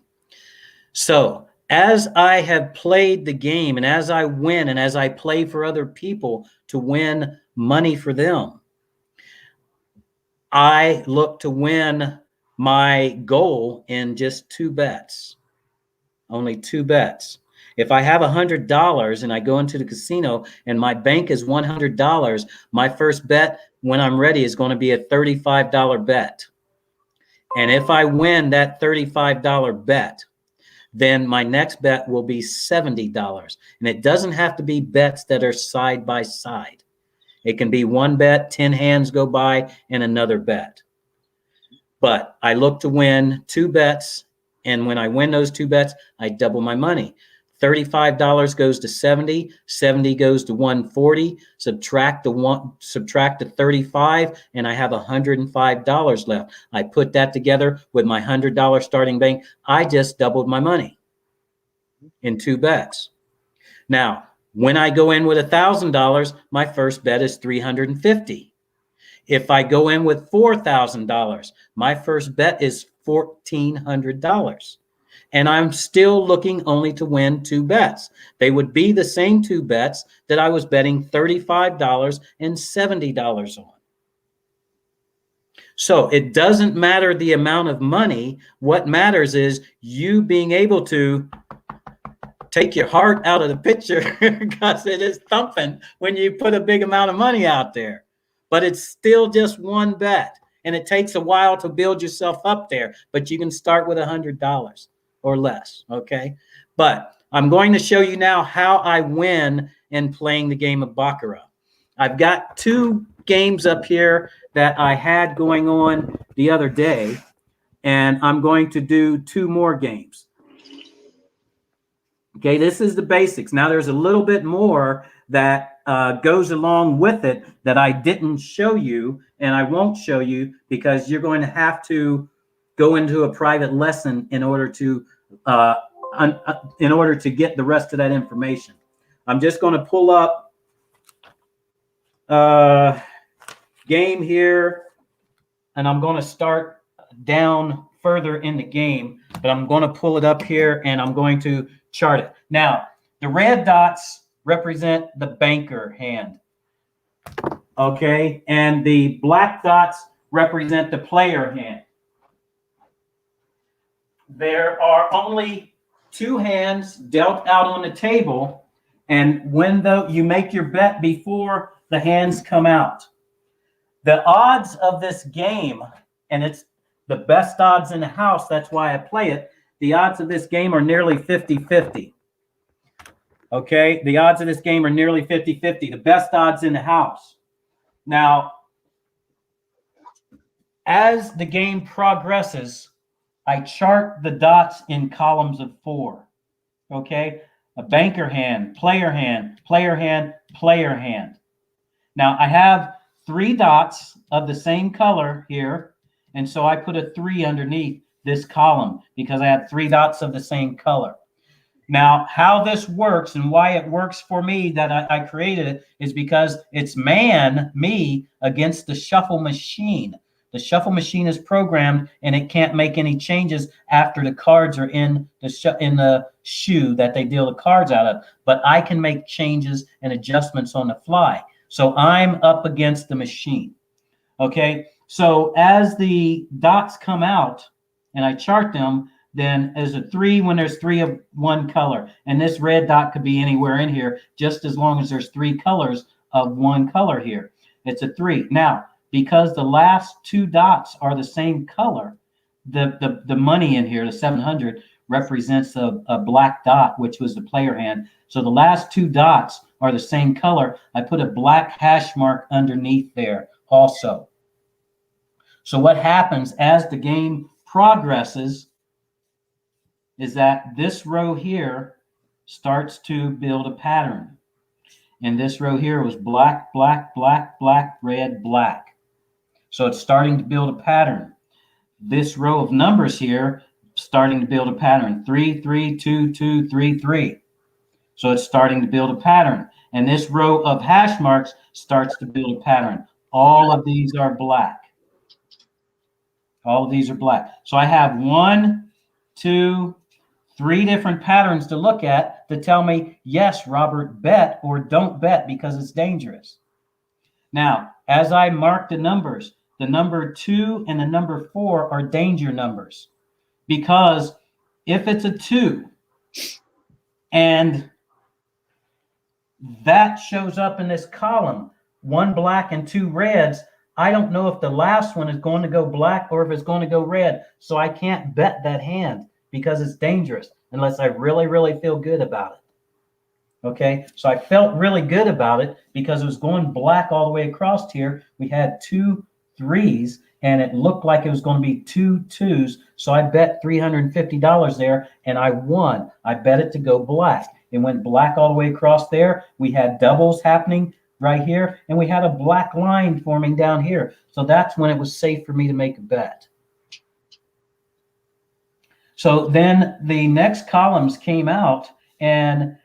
So, as I have played the game, and as I win, and as I play for other people to win money for them, I look to win my goal in just 2 bets. Only 2 bets. If I have $100 and I go into the casino and my bank is $100, my first bet when I'm ready is going to be a $35 bet. And if I win that $35 bet, then my next bet will be $70. And it doesn't have to be bets that are side by side. It can be one bet, 10 hands go by, and another bet. But I look to win 2 bets, and when I win those 2 bets, I double my money. $35 goes to 70, 70 goes to 140, subtract the 35, and I have $105 left. I put that together with my $100 starting bank. I just doubled my money in 2 bets. Now, When I go in with $1,000, my first bet is $350. If I go in with $4,000, my first bet is $1,400. And I'm still looking only to win 2 bets. They would be the same 2 bets that I was betting $35 and $70 on. So it doesn't matter the amount of money. What matters is you being able to take your heart out of the picture, because it is thumping when you put a big amount of money out there. But it's still just 1 bet, and it takes a while to build yourself up there. But you can start with $100 or less, okay? But I'm going to show you now how I win in playing the game of Baccarat. I've got 2 games up here that I had going on the other day, and I'm going to do 2 more games. Okay, this is the basics. Now there's a little bit more that goes along with it that I didn't show you, and I won't show you because you're going to have to go into a private lesson in order to get the rest of that information. I'm just going to pull up game here, and I'm going to start down further in the game, but I'm going to pull it up here and I'm going to chart it. Now, the red dots represent the banker hand, okay, and the black dots represent the player hand. There are only 2 hands dealt out on the table, and when you make your bet before the hands come out. The odds of this game, and it's the best odds in the house, that's why I play it, the odds of this game are nearly 50-50. Okay, the odds of this game are nearly 50-50, the best odds in the house. Now, as the game progresses, I chart the dots in columns of 4. Okay, a banker hand, player hand, player hand, player hand. Now, I have 3 dots of the same color here, and so I put a 3 underneath this column because I had 3 dots of the same color. Now, how this works and why it works for me that I created it is because it's me, against the shuffle machine. The shuffle machine is programmed, and it can't make any changes after the cards are in the shoe that they deal the cards out of. But I can make changes and adjustments on the fly. So I'm up against the machine. Okay, so as the dots come out and I chart them, then there's a 3 when there's 3 of one color. And this red dot could be anywhere in here, just as long as there's 3 colors of one color here. It's a 3. Now, because the last 2 dots are the same color, the money in here, the 700, represents a black dot, which was the player hand. So the last 2 dots are the same color. I put a black hash mark underneath there also. So what happens as the game progresses is that this row here starts to build a pattern. And this row here was black, black, black, black, red, black. So it's starting to build a pattern. This row of numbers here starting to build a pattern. 3, 3, 2, 2, 3, 3. So it's starting to build a pattern. And this row of hash marks starts to build a pattern. All of these are black. All of these are black. So I have 1, 2, 3 different patterns to look at to tell me, yes, Robert, bet or don't bet because it's dangerous. Now, as I mark the numbers, the number 2 and the number 4 are danger numbers. Because if it's a 2 and that shows up in this column, 1 black and 2 reds, I don't know if the last one is going to go black or if it's going to go red. So I can't bet that hand because it's dangerous unless I really, really feel good about it. Okay, so I felt really good about it because it was going black all the way across here. We had 2 3s and it looked like it was going to be 2 2s. So I bet $350 there and I won. I bet it to go black. It went black all the way across there. We had doubles happening right here, and we had a black line forming down here. So that's when it was safe for me to make a bet. So then the next columns came out, and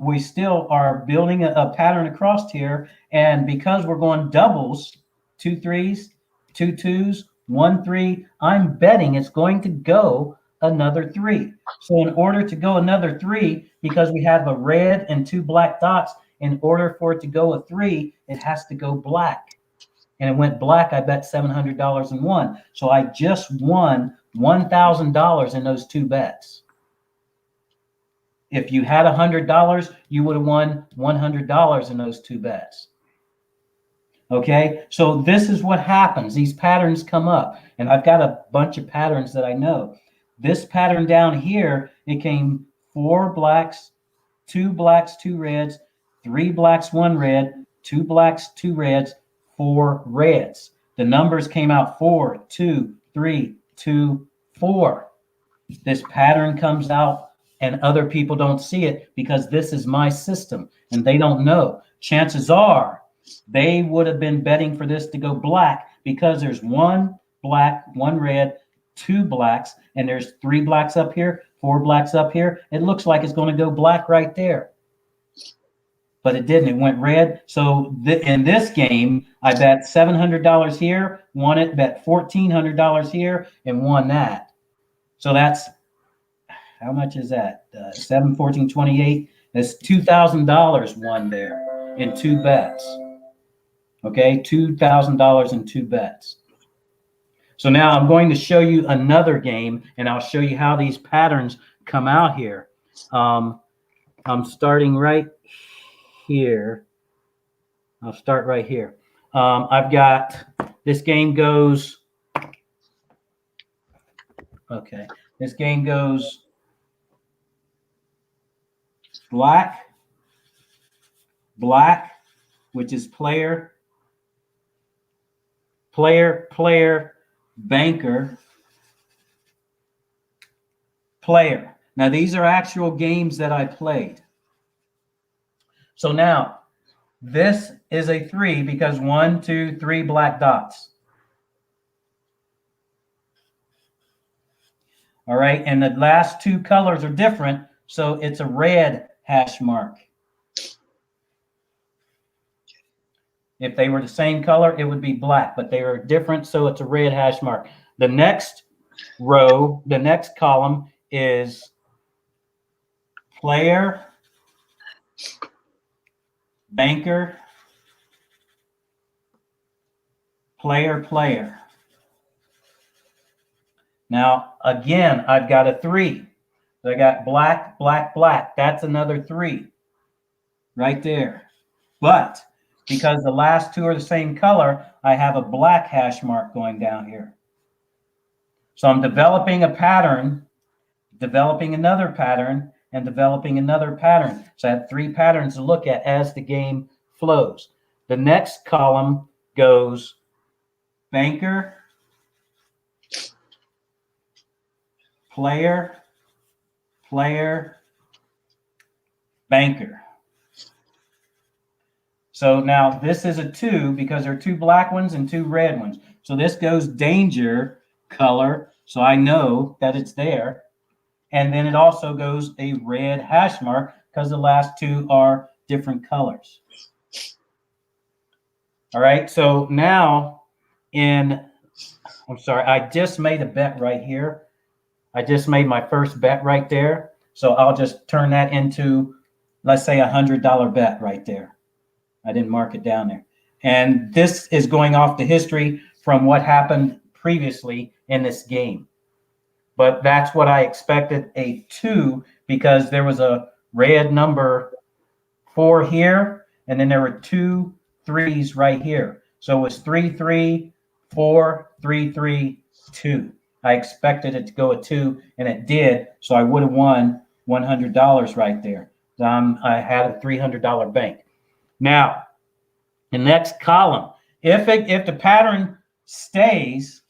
we still are building a pattern across here. And because we're going doubles, 2 3s, 2 2s, 1 3, I'm betting it's going to go another 3. So in order to go another 3, because we have a red and 2 black dots, in order for it to go a 3, it has to go black. And it went black. I bet $700 and won. So I just won $1,000 in those 2 bets. If you had $100, you would have won $100 in those 2 bets. Okay, so this is what happens. These patterns come up, and I've got a bunch of patterns that I know. This pattern down here, it came 4 blacks, 2 blacks, 2 reds, 3 blacks, 1 red, 2 blacks, 2 reds, 4 reds. The numbers came out 4, 2, 3, 2, 4. This pattern comes out and other people don't see it because this is my system and they don't know. Chances are they would have been betting for this to go black because there's 1 black, 1 red, 2 blacks, and there's 3 blacks up here, 4 blacks up here. It looks like it's going to go black right there. But it didn't. It went red. So in this game, I bet $700 here, won it, bet $1,400 here, and won that. So that's, how much is that? 7, 14, 28. That's $2,000 won there in 2 bets. Okay, $2,000 in 2 bets. So now I'm going to show you another game, and I'll show you how these patterns come out here. I'm starting right here. I'll start right here. I've got, this game goes, okay, this game goes black, black, which is player, player, player, banker, player. Now, these are actual games that I played. So now, this is a 3 because 1, 2, 3 black dots. All right, and the last 2 colors are different, so it's a red hash mark. If they were the same color, it would be black, but they are different, so it's a red hash mark. The next row, the next column is player, banker, player, player. Now, again, I've got a 3. So I got black, black, black. That's another 3 right there. But because the last 2 are the same color, I have a black hash mark going down here. So I'm developing a pattern, developing another pattern, and developing another pattern. So I have 3 patterns to look at as the game flows. The next column goes banker, player, player, banker. So now this is a 2 because there are 2 black ones and 2 red ones. So this goes danger color, so I know that it's there. And then it also goes a red hash mark because the last 2 are different colors. All right, so now I'm sorry, I just made a bet right here. I just made my first bet right there. So I'll just turn that into, let's say, $100 bet right there. I didn't mark it down there. And this is going off the history from what happened previously in this game. But that's what I expected, a 2, because there was a red number 4 here, and then there were 2 3s right here. So it was 3 3, 4, 3 3, 2. I expected it to go a 2, and it did. So I would have won $100 right there. I had a $300 bank. Now, the next column, if the pattern stays,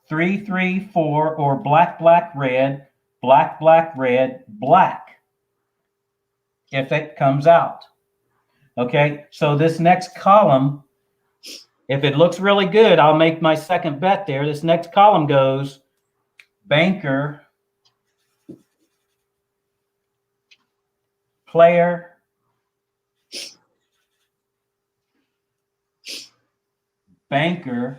3 3 4, or black black red, black black red, black, if it comes out. Okay, so this next column, if it looks really good, I'll make my second bet there. This next column goes banker, player, banker.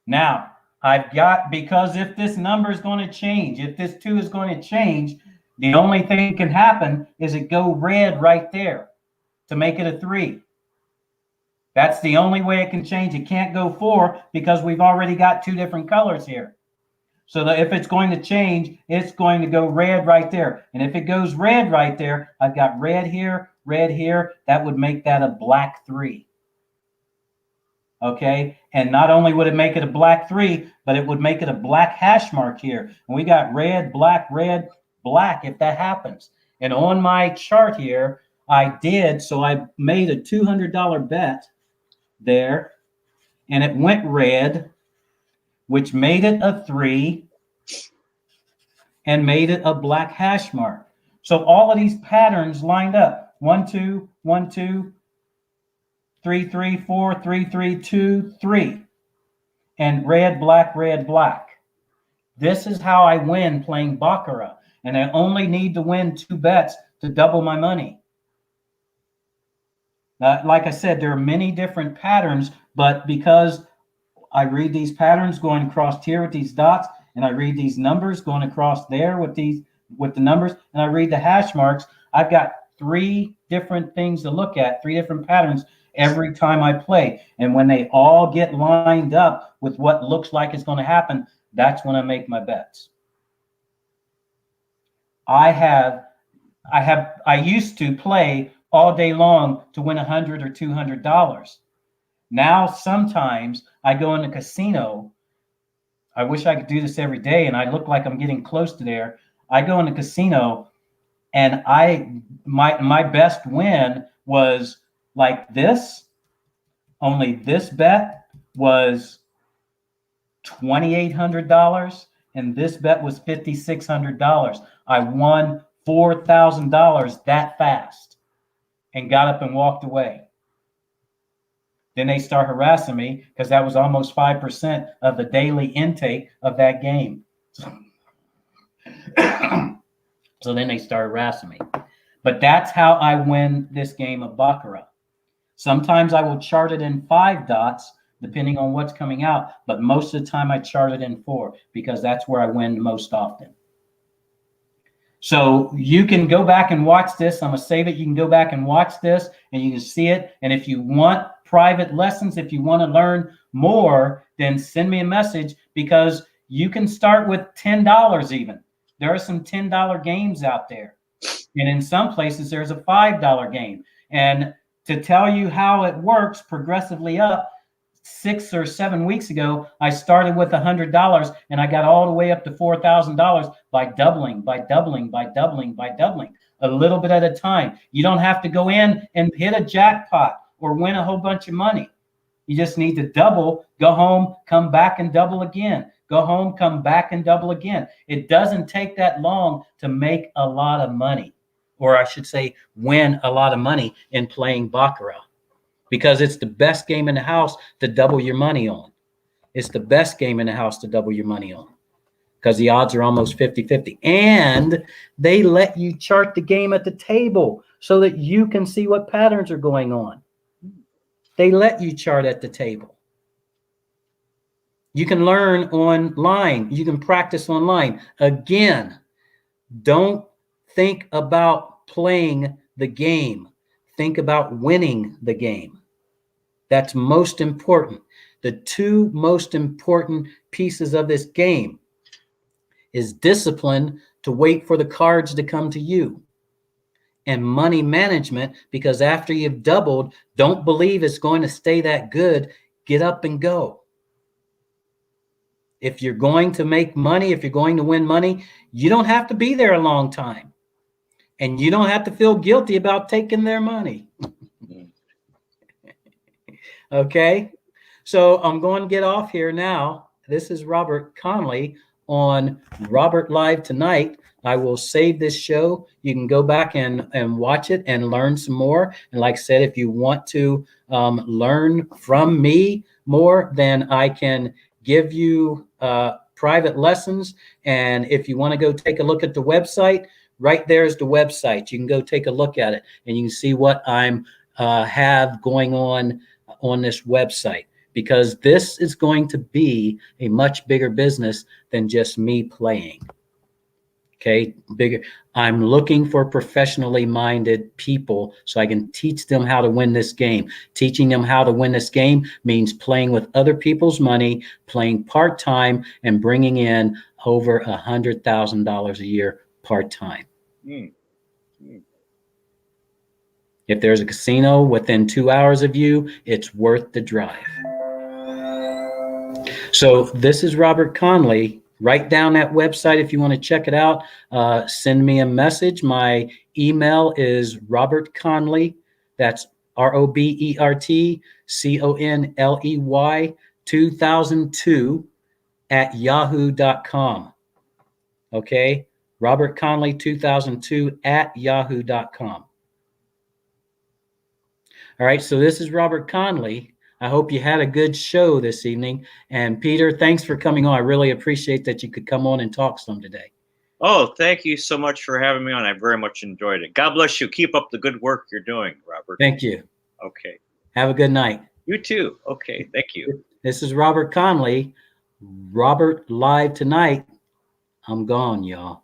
Now, I've got, because if this number is going to change, if this 2 is going to change, the only thing that can happen is it go red right there to make it a 3. That's the only way it can change. It can't go 4 because we've already got 2 different colors here. So that if it's going to change, it's going to go red right there. And if it goes red right there, I've got red here, red here. That would make that a black 3. Okay, and not only would it make it a black 3, but it would make it a black hash mark here. And we got red, black, if that happens. And on my chart here, I did, so I made a $200 bet there, and it went red, which made it a 3 and made it a black hash mark. So all of these patterns lined up. 1, 2, 1, 2, 3, 3, 4, 3, 3, 2, 3. And red, black, red, black. This is how I win playing Baccarat. And I only need to win 2 bets to double my money. Like I said, there are many different patterns, but because I read these patterns going across here with these dots, and I read these numbers going across there with the numbers, and I read the hash marks, I've got 3 different things to look at, 3 different patterns every time I play. And when they all get lined up with what looks like is going to happen, that's when I make my bets. I used to play all day long to win $100 or $200. Now, sometimes I go in the casino. I wish I could do this every day, and I look like I'm getting close to there. I go in the casino, and my best win was like this, only this bet was $2,800 and this bet was $5,600. I won $4,000 that fast and got up and walked away. Then they start harassing me because that was almost 5% of the daily intake of that game. So then they start harassing me. But that's how I win this game of Baccarat. Sometimes I will chart it in 5 dots, depending on what's coming out. But most of the time I chart it in 4 because that's where I win most often. So you can go back and watch this. I'm going to save it. You can go back and watch this and you can see it. And if you want private lessons, if you want to learn more, then send me a message because you can start with $10 even. There are some $10 games out there. And in some places, there's a $5 game. And to tell you how it works progressively up, 6 or 7 weeks ago, I started with $100 and I got all the way up to $4,000 by doubling, a little bit at a time. You don't have to go in and hit a jackpot or win a whole bunch of money. You just need to double, go home, come back and double again. Go home, come back and double again. It doesn't take that long to make a lot of money, or I should say win a lot of money in playing Baccarat, because it's the best game in the house to double your money on. It's the best game in the house to double your money on because the odds are almost 50-50. And they let you chart the game at the table so that you can see what patterns are going on. They let you chart at the table. You can learn online. You can practice online. Again, don't think about playing the game. Think about winning the game. That's most important. The 2 most important pieces of this game is discipline to wait for the cards to come to you, and money management, because after you've doubled, don't believe it's going to stay that good. Get up and go. If you're going to make money, if you're going to win money, you don't have to be there a long time. And you don't have to feel guilty about taking their money. Okay? So I'm going to get off here now. This is Robert Conley on Robert Live Tonight. I will save this show. You can go back and watch it and learn some more. And like I said, if you want to learn from me more, then I can give you private lessons. And if you want to go take a look at the website, right there's the website. You can go take a look at it, and you can see what I'm have going on this website, because this is going to be a much bigger business than just me playing. Okay, bigger. I'm looking for professionally minded people so I can teach them how to win this game. Teaching them how to win this game means playing with other people's money, playing part-time, and bringing in over $100,000 a year part-time. Mm. Mm. If there's a casino within 2 hours of you, it's worth the drive. So this is Robert Conley. Write down that website if you want to check it out. Send me a message. My email is Robert Conley. That's RobertConley 2002 @yahoo.com. Okay, Robert Conley 2002 @yahoo.com. All right, so this is Robert Conley. I hope you had a good show this evening. And Peter, thanks for coming on. I really appreciate that you could come on and talk some today. Oh, thank you so much for having me on. I very much enjoyed it. God bless you. Keep up the good work you're doing, Robert. Thank you. Okay. Have a good night. You too. Okay. Thank you. This is Robert Conley. Robert Live Tonight. I'm gone, y'all.